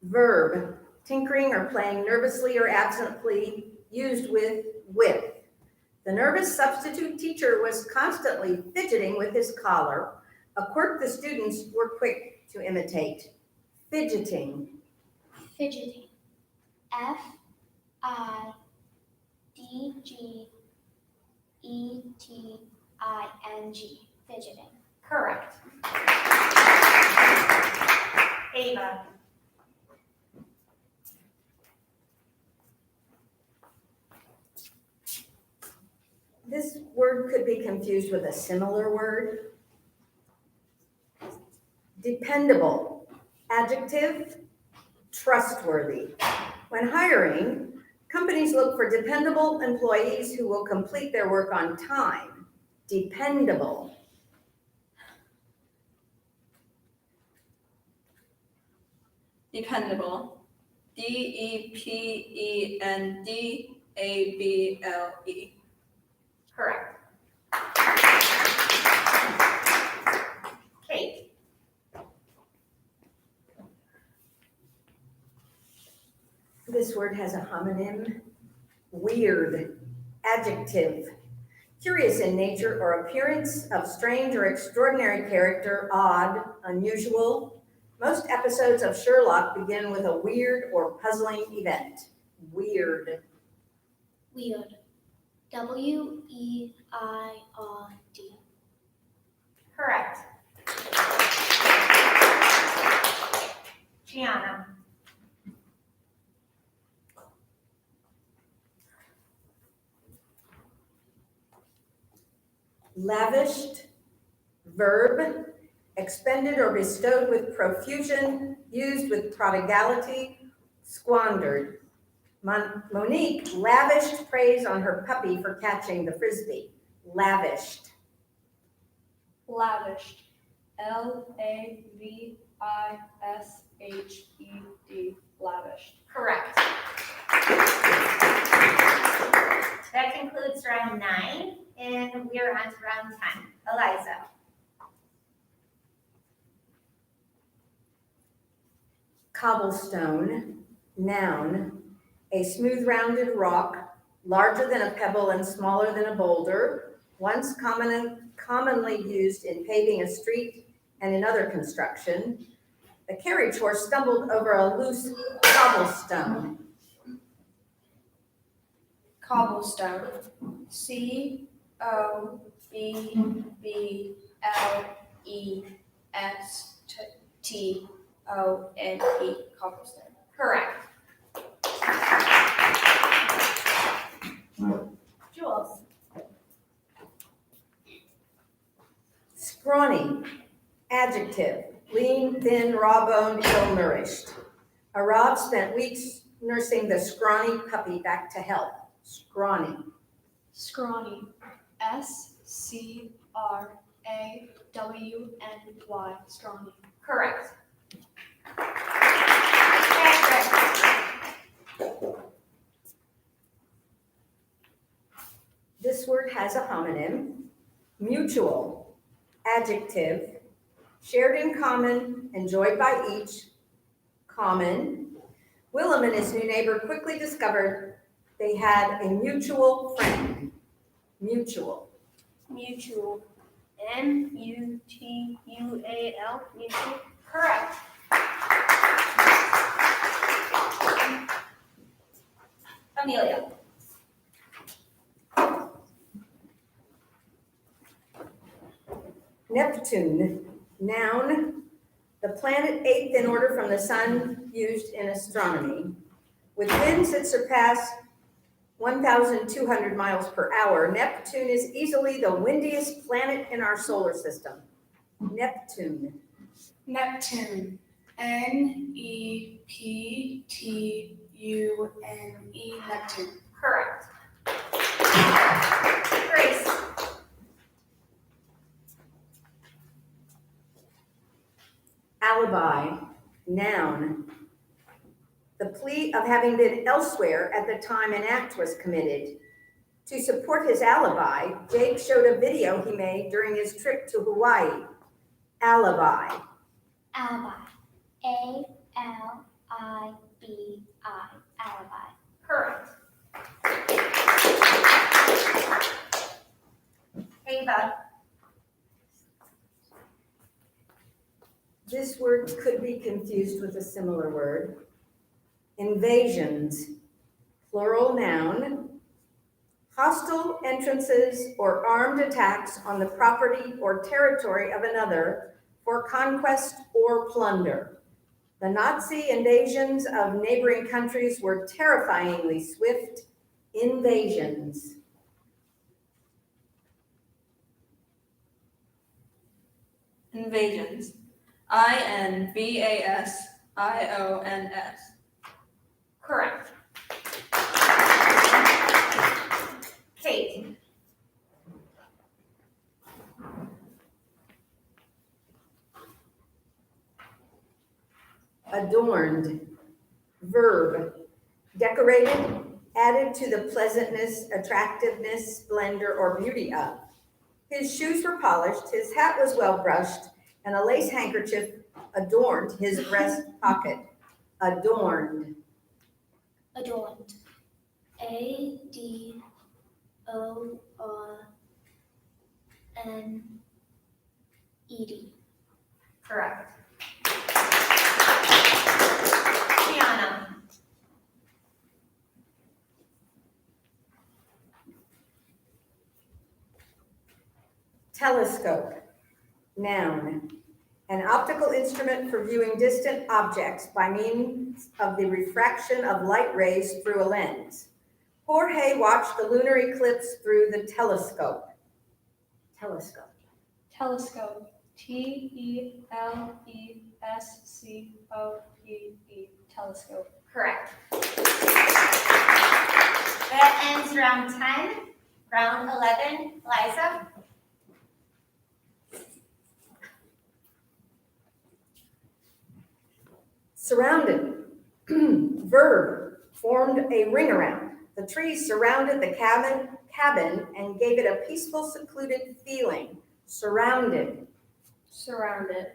verb, tinkering or playing nervously or absently, used with. The nervous substitute teacher was constantly fidgeting with his collar, a quirk the students were quick to imitate. Fidgeting. Fidgeting. FIDGETING. Fidgeting. Correct. Ava. This word could be confused with a similar word. Dependable, adjective, trustworthy. When hiring, companies look for dependable employees who will complete their work on time. Dependable. Dependable. DEPENDABLE. Correct. Kate. This word has a homonym. Weird, adjective. Curious in nature or appearance, of strange or extraordinary character, odd, unusual. Most episodes of Sherlock begin with a weird or puzzling event. Weird. Weird. WEIRD. Correct. Gianna. Lavished, verb, expended or bestowed with profusion, used with prodigality, squandered. Monique lavished praise on her puppy for catching the frisbee. Lavished. Lavished. Lavished. Correct. That concludes round 9, and we are on to round 10. Eliza. Cobblestone, noun, a smooth rounded rock, larger than a pebble and smaller than a boulder, once commonly used in paving a street and in other construction. The carriage horse stumbled over a loose cobblestone. Cobblestone. COBBLESTONE. Cobblestone. Correct. Jules. Scrawny, adjective, lean, thin, raw-boned, ill-nourished. Arab spent weeks nursing the scrawny puppy back to health. Scrawny. Scrawny. SCRAWNY. Scrawny. Correct. This word has a homonym. Mutual, adjective, shared in common, enjoyed by each, common. Willem and his new neighbor quickly discovered they had a mutual friend. Mutual. Mutual. MUTUAL. Mutual. Correct. Amelia. Neptune, noun, the planet 8th in order from the sun used in astronomy. With winds that surpass 1,200 miles per hour, Neptune is easily the windiest planet in our solar system. Neptune. Neptune. NEPTUNE. Neptune. Correct. Grace. Alibi, noun, the plea of having been elsewhere at the time an act was committed. To support his alibi, Jake showed a video he made during his trip to Hawaii. Alibi. Alibi. ALIBI. Alibi. Correct. Ava. This word could be confused with a similar word. Invasions, plural noun, hostile entrances or armed attacks on the property or territory of another for conquest or plunder. The Nazi invasions of neighboring countries were terrifyingly swift invasions. Invasions. INVASIONS. Correct. Kate. Adorned, verb, decorated, added to the pleasantness, attractiveness, splendor, or beauty of. His shoes were polished, his hat was well brushed, and a lace handkerchief adorned his breast pocket. Adorned. Adorned. ADORNED. Correct. Tiana. Telescope, noun, an optical instrument for viewing distant objects by means of the refraction of light rays through a lens. Jorge watched the lunar eclipse through the telescope. Telescope. Telescope. Telescope. Telescope. Correct. That ends round 10. Round 11, Liza. Surrounded. Verb, formed a ring around. The trees surrounded the cabin and gave it a peaceful, secluded feeling. Surrounded. Surrounded.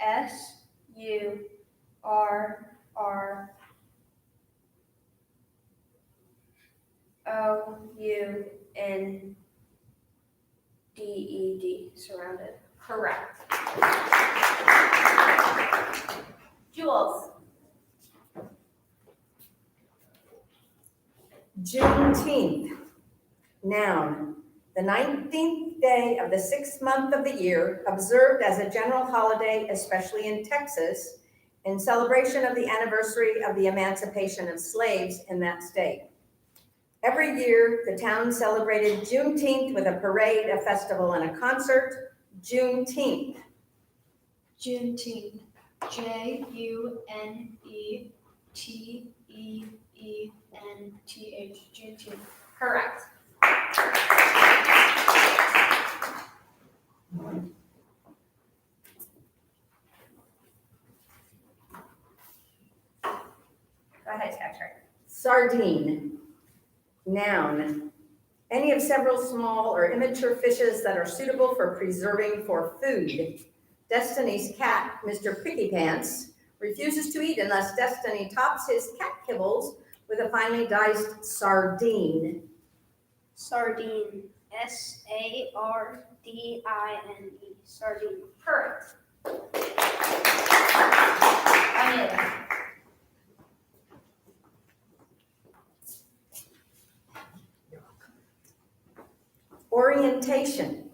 SURROUNDED. Surrounded. Correct. Jules. Juneteenth. Noun. The 19th day of the 6th month of the year, observed as a general holiday, especially in Texas, in celebration of the anniversary of the emancipation of slaves in that state. Every year, the town celebrated Juneteenth with a parade, a festival, and a concert. Juneteenth. Juneteenth. JUNETEENTH. Juneteenth. Correct. Go ahead, Patrick. Sardine. Noun. Any of several small or immature fishes that are suitable for preserving for food. Destiny's cat, Mr. Picky Pants, refuses to eat unless Destiny tops his cat kibbles with a finely diced sardine. Sardine. SARDINE. Sardine. Correct. Amelia. Orientation.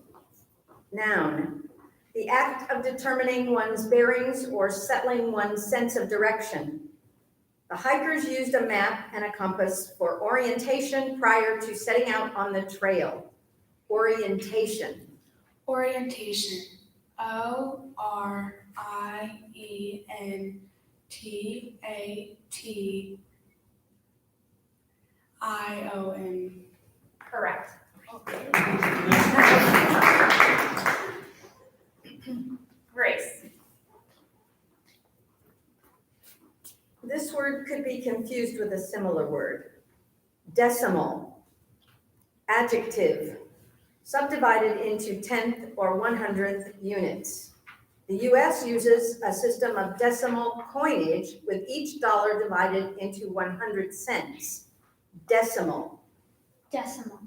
Noun. The act of determining one's bearings or settling one's sense of direction. The hikers used a map and a compass for orientation prior to setting out on the trail. Orientation. Orientation. ORIENTATION. Correct. Grace. This word could be confused with a similar word. Decimal. Adjective. Subdivided into 10th or 100th units. The U.S. uses a system of decimal coinage with each dollar divided into 100 cents. Decimal. Decimal.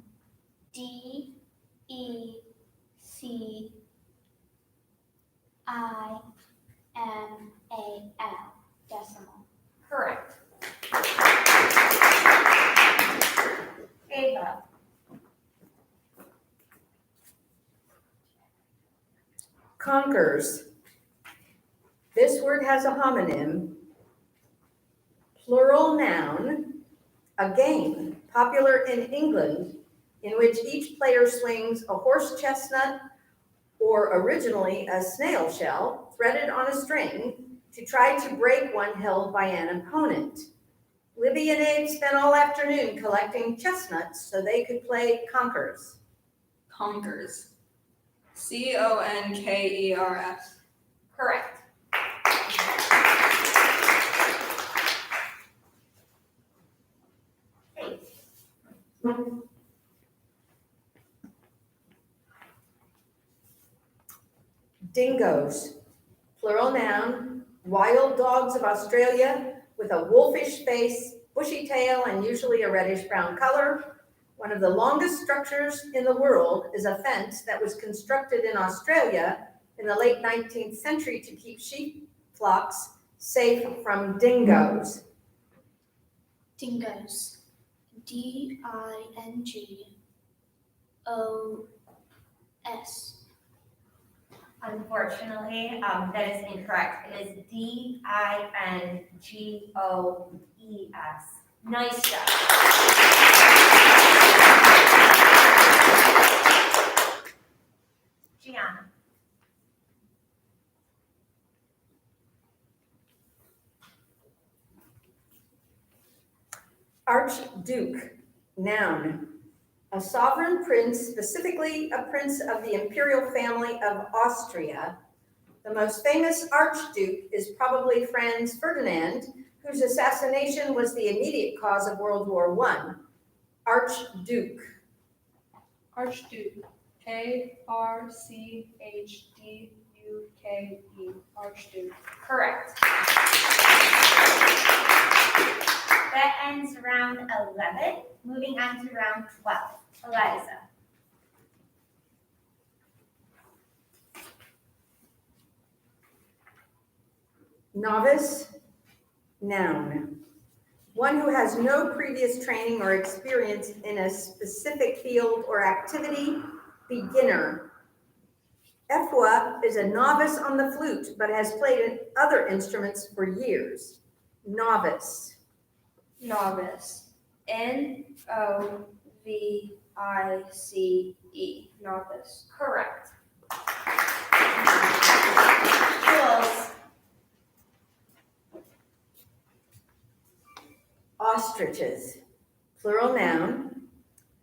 DECIMAL. Decimal. Correct. Ava. Conkers. This word has a homonym. Plural noun, a game popular in England in which each player swings a horse chestnut or originally a snail shell threaded on a string to try to break one held by an opponent. Libby and Abe spent all afternoon collecting chestnuts so they could play conkers. Conkers. CONKERS. Correct. Kate. Dingoes. Plural noun, wild dogs of Australia with a wolfish face, bushy tail, and usually a reddish-brown color. One of the longest structures in the world is a fence that was constructed in Australia in the late 19th century to keep sheep flocks safe from dingoes. Dingoes. DINGOS. Unfortunately, that is incorrect. It is DINGOES. Nice job. Gianna. Archduke, noun. A sovereign prince, specifically a prince of the imperial family of Austria. The most famous archduke is probably Franz Ferdinand, whose assassination was the immediate cause of World War I. Archduke. Archduke. ARCHDUKE. Archduke. Correct. That ends round 11. Moving on to round 12. Eliza. Novice, noun. One who has no previous training or experience in a specific field or activity. Beginner. Efwa is a novice on the flute, but has played other instruments for years. Novice. Novice. NOVICE. Novice. Correct. Jules. Ostriches, plural noun.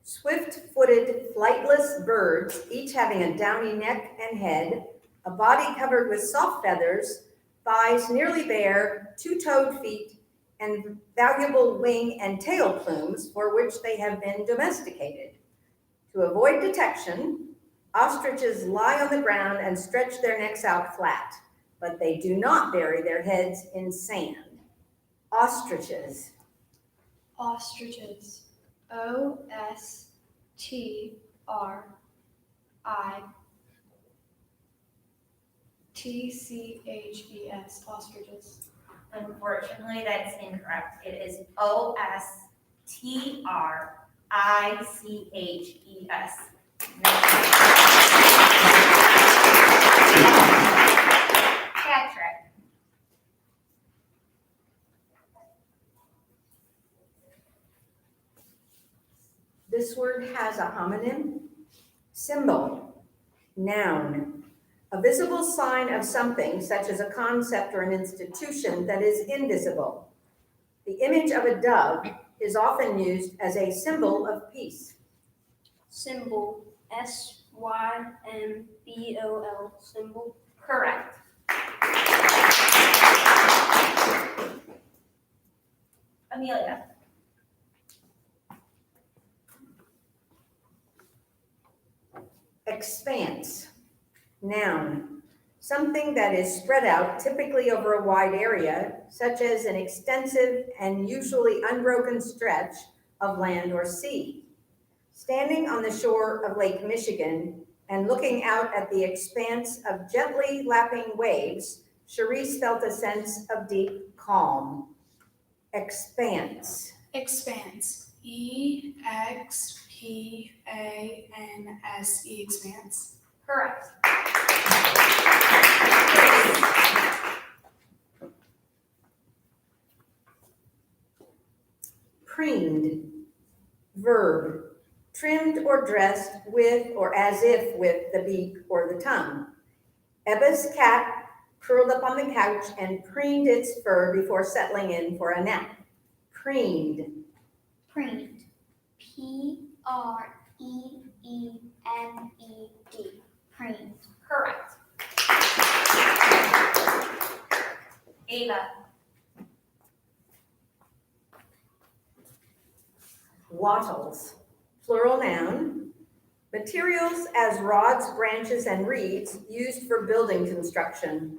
Swift-footed, flightless birds, each having a downy neck and head, a body covered with soft feathers, thighs nearly bare, two-toed feet, and valuable wing and tail plumes for which they have been domesticated. To avoid detection, ostriches lie on the ground and stretch their necks out flat, but they do not bury their heads in sand. Ostriches. Ostriches. OSTRITCHES. Ostriches. Unfortunately, that's incorrect. It is OSTRICHES. Patrick. This word has a homonym. Symbol, noun. A visible sign of something, such as a concept or an institution, that is invisible. The image of a dove is often used as a symbol of peace. Symbol. SYMBOL. Symbol. Correct. Amelia. Expanse, noun. Something that is spread out, typically over a wide area, such as an extensive and usually unbroken stretch of land or sea. Standing on the shore of Lake Michigan and looking out at the expanse of gently lapping waves, Charisse felt a sense of deep calm. Expanse. Expanse. EXPANSE. Expanse. Correct. Preened, verb. Trimmed or dressed with or as if with the beak or the tongue. Ebba's cat curled up on the couch and preened its fur before settling in for a nap. Preened. Preened. PREENED. Preened. Correct. Ava. Wattles, plural noun. Materials as rods, branches, and reeds used for building construction.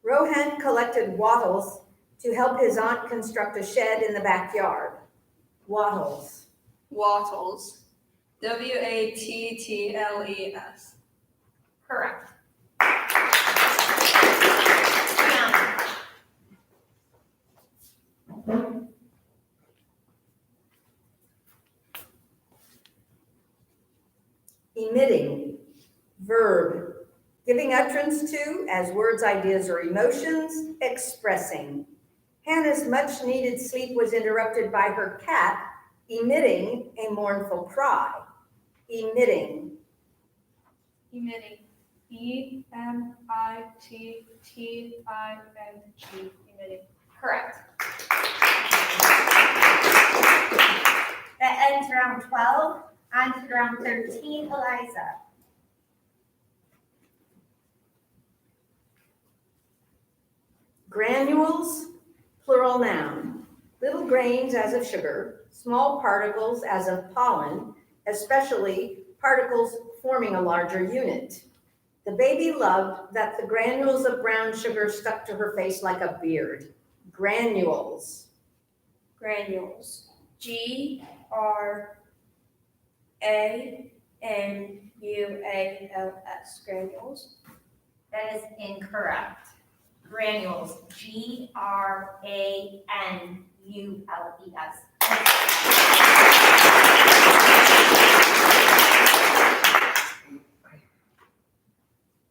Rohan collected wattles to help his aunt construct a shed in the backyard. Wattles. Wattles. WATTLES. Correct. Brianna. Emitting, verb. Giving utterance to as words, ideas, or emotions. Expressing. Hannah's much-needed sleep was interrupted by her cat emitting a mournful cry. Emitting. Emitting. EMITTING. Emitting. Correct. ends round 12. On to round 13, Eliza. Granules, plural noun. Little grains as of sugar, small particles as of pollen, especially particles forming a larger unit. The baby loved that the granules of brown sugar stuck to her face like a beard. Granules. Granules. GRANUALS. Granules. That is incorrect. Granules, GRANULES.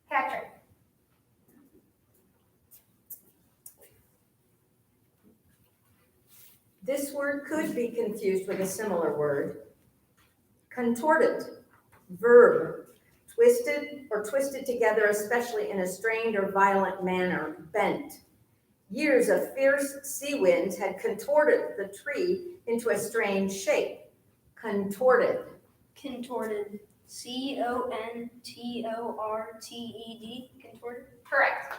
Patrick. This word could be confused with a similar word. Contorted, verb, twisted or twisted together, especially in a strained or violent manner, bent. Years of fierce sea winds had contorted the tree into a strange shape. Contorted. Contorted. CONTORTED. Contorted. Correct.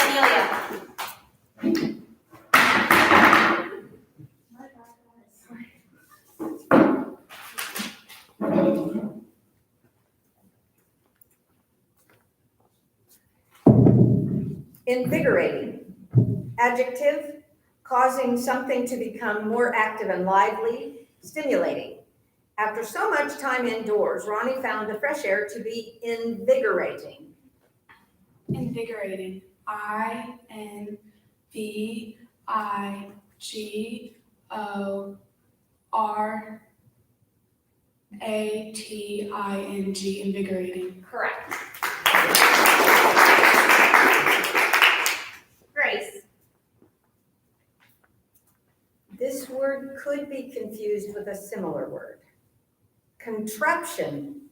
Amelia. Invigorating, adjective, causing something to become more active and lively, stimulating. After so much time indoors, Ronnie found the fresh air to be invigorating. Invigorating. INVIGORATING. Invigorating. Correct. Grace. This word could be confused with a similar word. Contraption,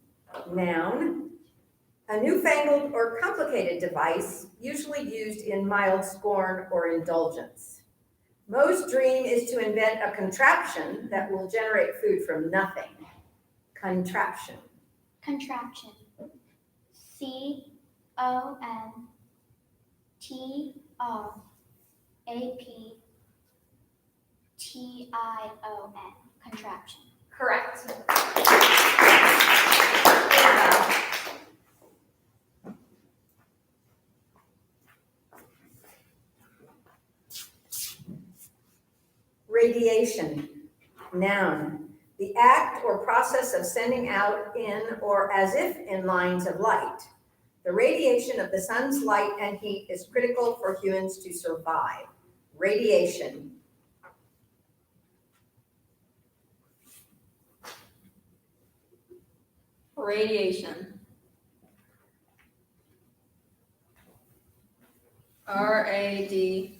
noun, a newfangled or complicated device usually used in mild scorn or indulgence. Mo's dream is to invent a contraption that will generate food from nothing. Contraption. Contraption. CONTRAPTION. Contraption. Correct. Radiation, noun, the act or process of sending out in or as if in lines of light. The radiation of the sun's light and heat is critical for humans to survive. Radiation. Radiation. RAD.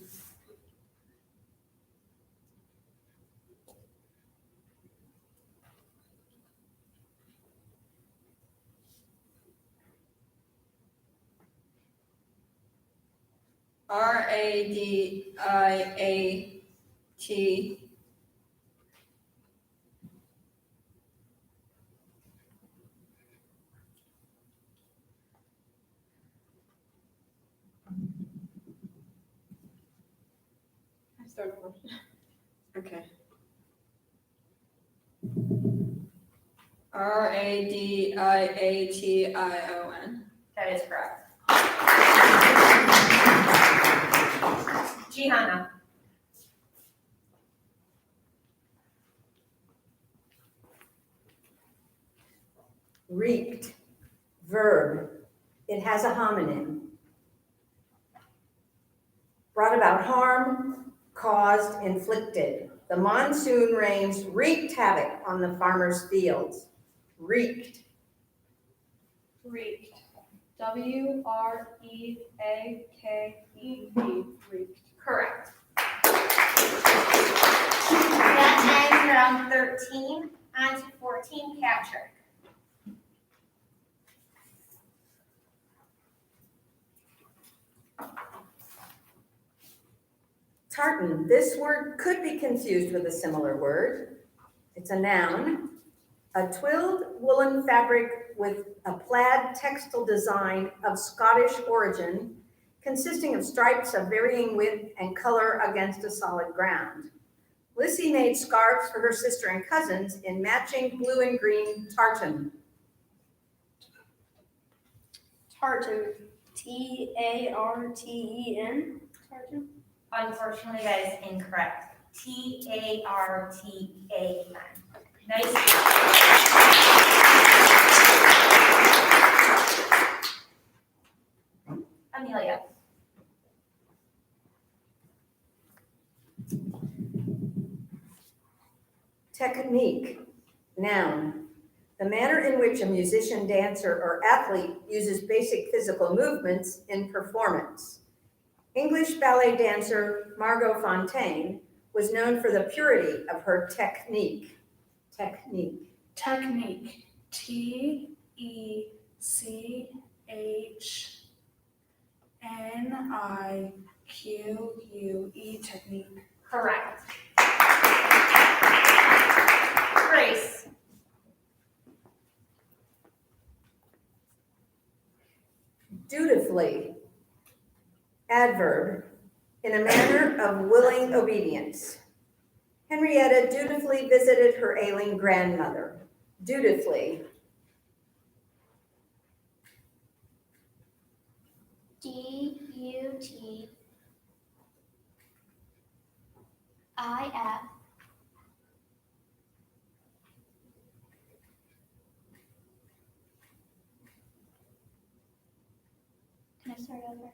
RADIAT. Okay. RADIATION. That is correct. Gihanna. Wreaked, verb, it has a homonym. Brought about harm, caused, inflicted. The monsoon rains wreaked havoc on the farmers' fields. Wreaked. Wreaked. WREAKED. Wreaked. Correct. That ends round 13. On to 14, Patrick. Tartan, this word could be confused with a similar word. It's a noun, a twilled woolen fabric with a plaid textile design of Scottish origin, consisting of stripes of varying width and color against a solid ground. Lissy made scarves for her sister and cousins in matching blue and green tartan. Tartan. Tarten. Tartan. Unfortunately, that is incorrect. Tartan. Nice. Amelia. Technique, noun. The manner in which a musician, dancer, or athlete uses basic physical movements in performance. English ballet dancer Margot Fontaine was known for the purity of her technique. Technique. Technique. TECHNIQUE. Technique. Correct. Grace. Dutifully, adverb, in a manner of willing obedience. Henrietta dutifully visited her ailing grandmother. Dutifully. DUTIF. Can I start over?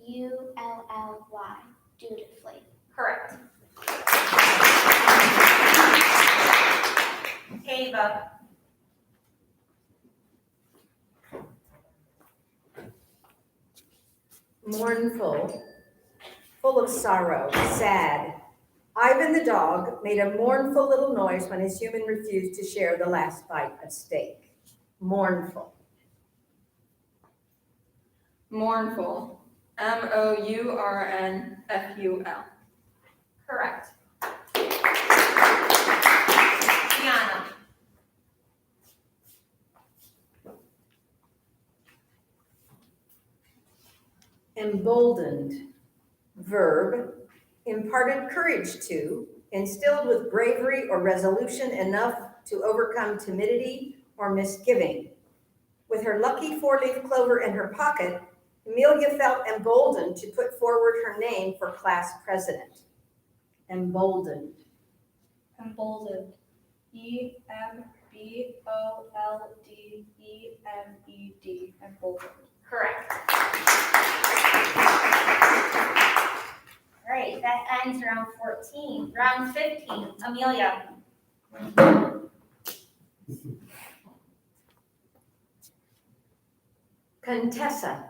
DUTIFULLY. Dutifully. Correct. Ava. Mournful, full of sorrow, sad. Ivan the dog made a mournful little noise when his human refused to share the last bite of steak. Mournful. Mournful. MOURNFUL. Correct. Gianna. Emboldened, verb, imparted courage to, instilled with bravery or resolution enough to overcome timidity or misgiving. With her lucky four-leaf clover in her pocket, Amelia felt emboldened to put forward her name for class president. Emboldened. Emboldened. EMBOLDENED. Emboldened. Correct. All right, that ends round 14. Round 15, Amelia. Contessa,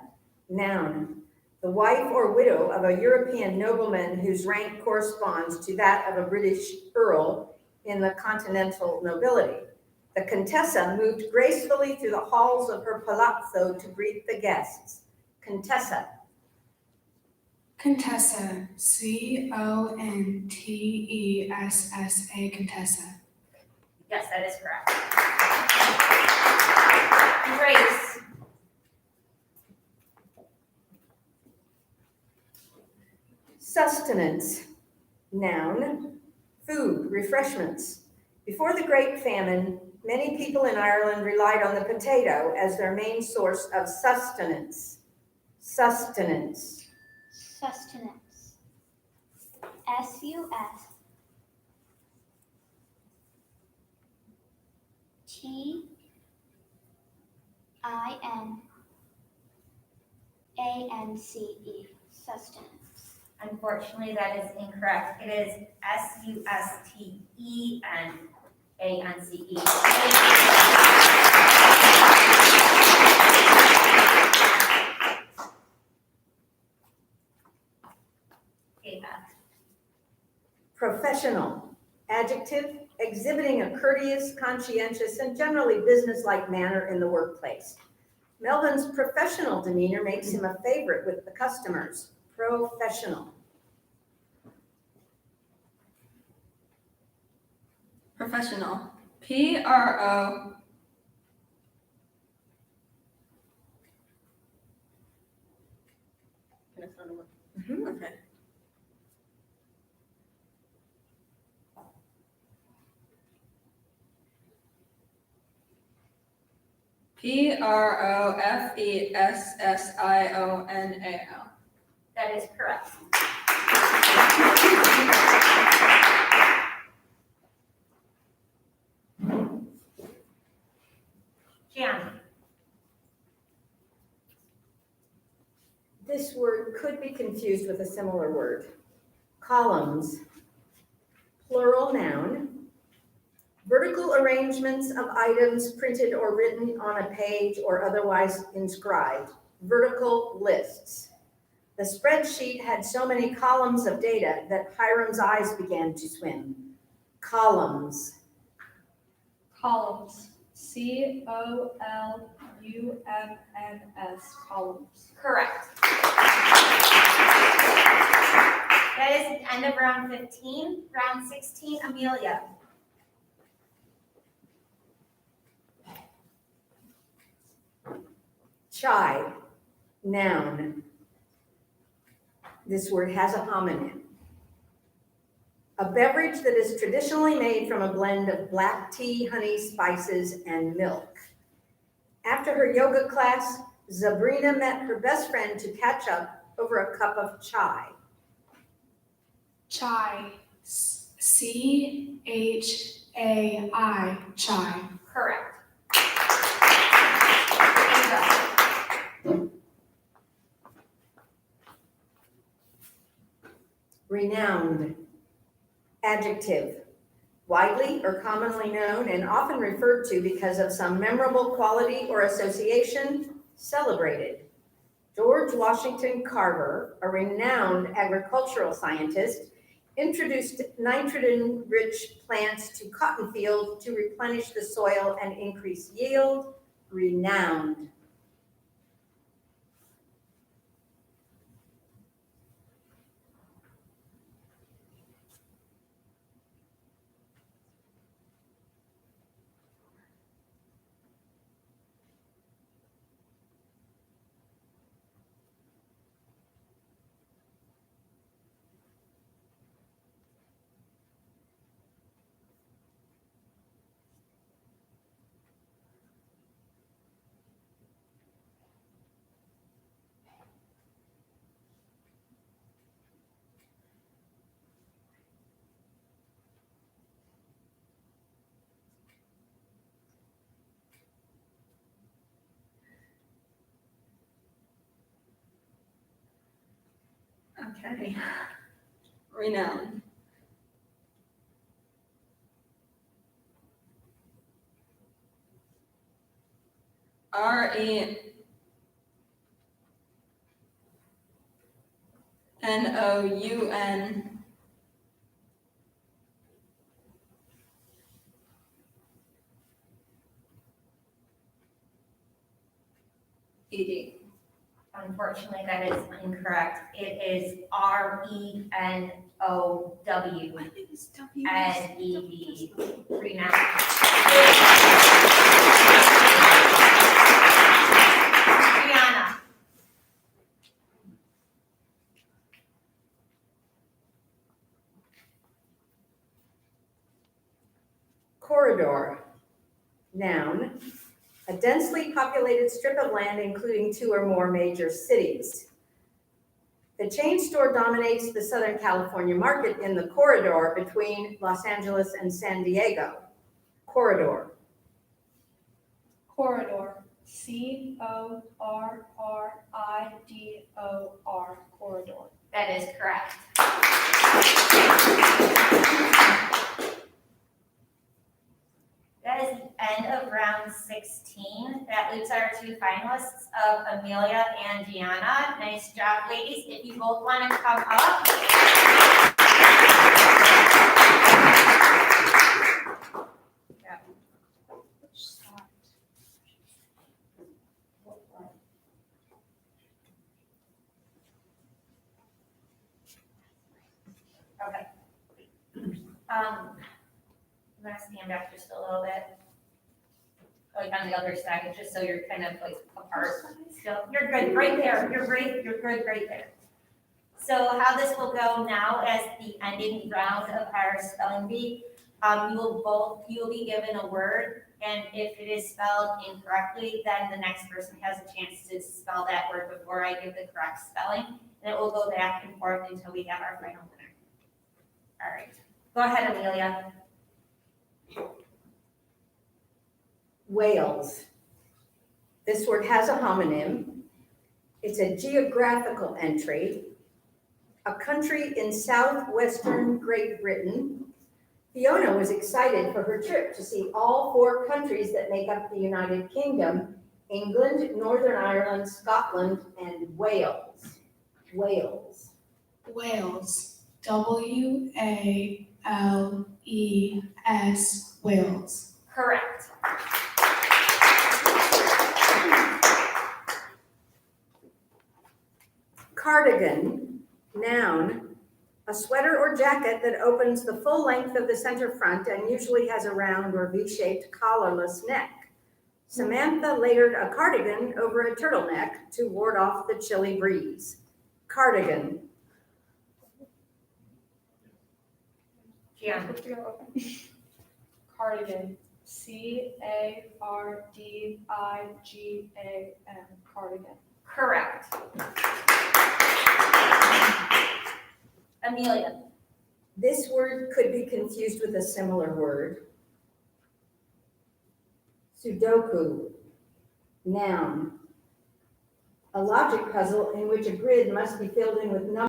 noun, the wife or widow of a European nobleman whose rank corresponds to that of a British earl in the continental nobility. The Contessa moved gracefully through the halls of her palazzo to greet the guests. Contessa. Contessa. CONTESSA. Contessa. Yes, that is correct. Grace. Sustenance, noun, food, refreshments. Before the Great Famine, many people in Ireland relied on the potato as their main source of sustenance. Sustenance. Sustenance. SUSTINANCE. Sustenance. Unfortunately, that is incorrect. It is SUSTENANCE. Ava. Professional, Adjective, exhibiting a courteous, conscientious, and generally businesslike manner in the workplace. Melvin's professional demeanor makes him a favorite with the customers. Professional. Professional. P-R-O. Can I start over? Okay. Professional. That is correct. Gianna. This word could be confused with a similar word. Columns, plural noun, vertical arrangements of items printed or written on a page or otherwise inscribed, vertical lists. The spreadsheet had so many columns of data that Hiram's eyes began to swim. Columns. Columns. C-O-L-U-M-N-S. Columns. Correct. That is the end of round 15. Round 16, Amelia. Chai, noun. This word has a homonym. A beverage that is traditionally made from a blend of black tea, honey, spices, and milk. After her yoga class, Sabrina met her best friend to catch up over a cup of chai. Chai. C-H-A-I. Chai. Correct. Renowned. Adjective. Widely or commonly known and often referred to because of some memorable quality or association. Celebrated. George Washington Carver, a renowned agricultural scientist, introduced nitrogen-rich plants to cotton fields to replenish the soil and increase yield. Renowned. Okay. Renown. R-E-N-O-U-N. E-D. Unfortunately, that is incorrect. It is R-E-N-O-W-N-E-D. Renowned. Brianna. Corridor. Noun. A densely populated strip of land including two or more major cities. The chain store dominates the Southern California market in the corridor between Los Angeles and San Diego. Corridor. Corridor. C-O-R-R-I-D-O-R. Corridor. That is correct. That is the end of round 16. That leaves our two finalists of Amelia and Gianna. Nice job, ladies. If you both want to come up. I'm gonna stand back just a little bit. Like on the other side, just so you're kind of like apart. Still, you're good right there. You're good right there. So how this will go now as the ending round of our spelling bee, you will be given a word, and if it is spelled incorrectly, then the next person has a chance to spell that word before I give the correct spelling, and it will go back and forth until we have our final winner. All right, go ahead, Amelia. Wales. This word has a homonym. It's a geographical entry. A country in southwestern Great Britain. Fiona was excited for her trip to see all 4 countries that make up the United Kingdom: England, Northern Ireland, Scotland, and Wales. Wales. Wales. W-A-L-E-S. Wales. Correct. Cardigan, noun, a sweater or jacket that opens the full length of the center front and usually has a round or V-shaped collarless neck. Samantha layered a cardigan over a turtleneck to ward off the chilly breeze. Cardigan. Gian. Cardigan. C-A-R-D-I-G-A-N. Cardigan. Correct. Amelia. This word could be confused with a similar word. Sudoku, noun. A logic puzzle in which a grid must be filled in with numbers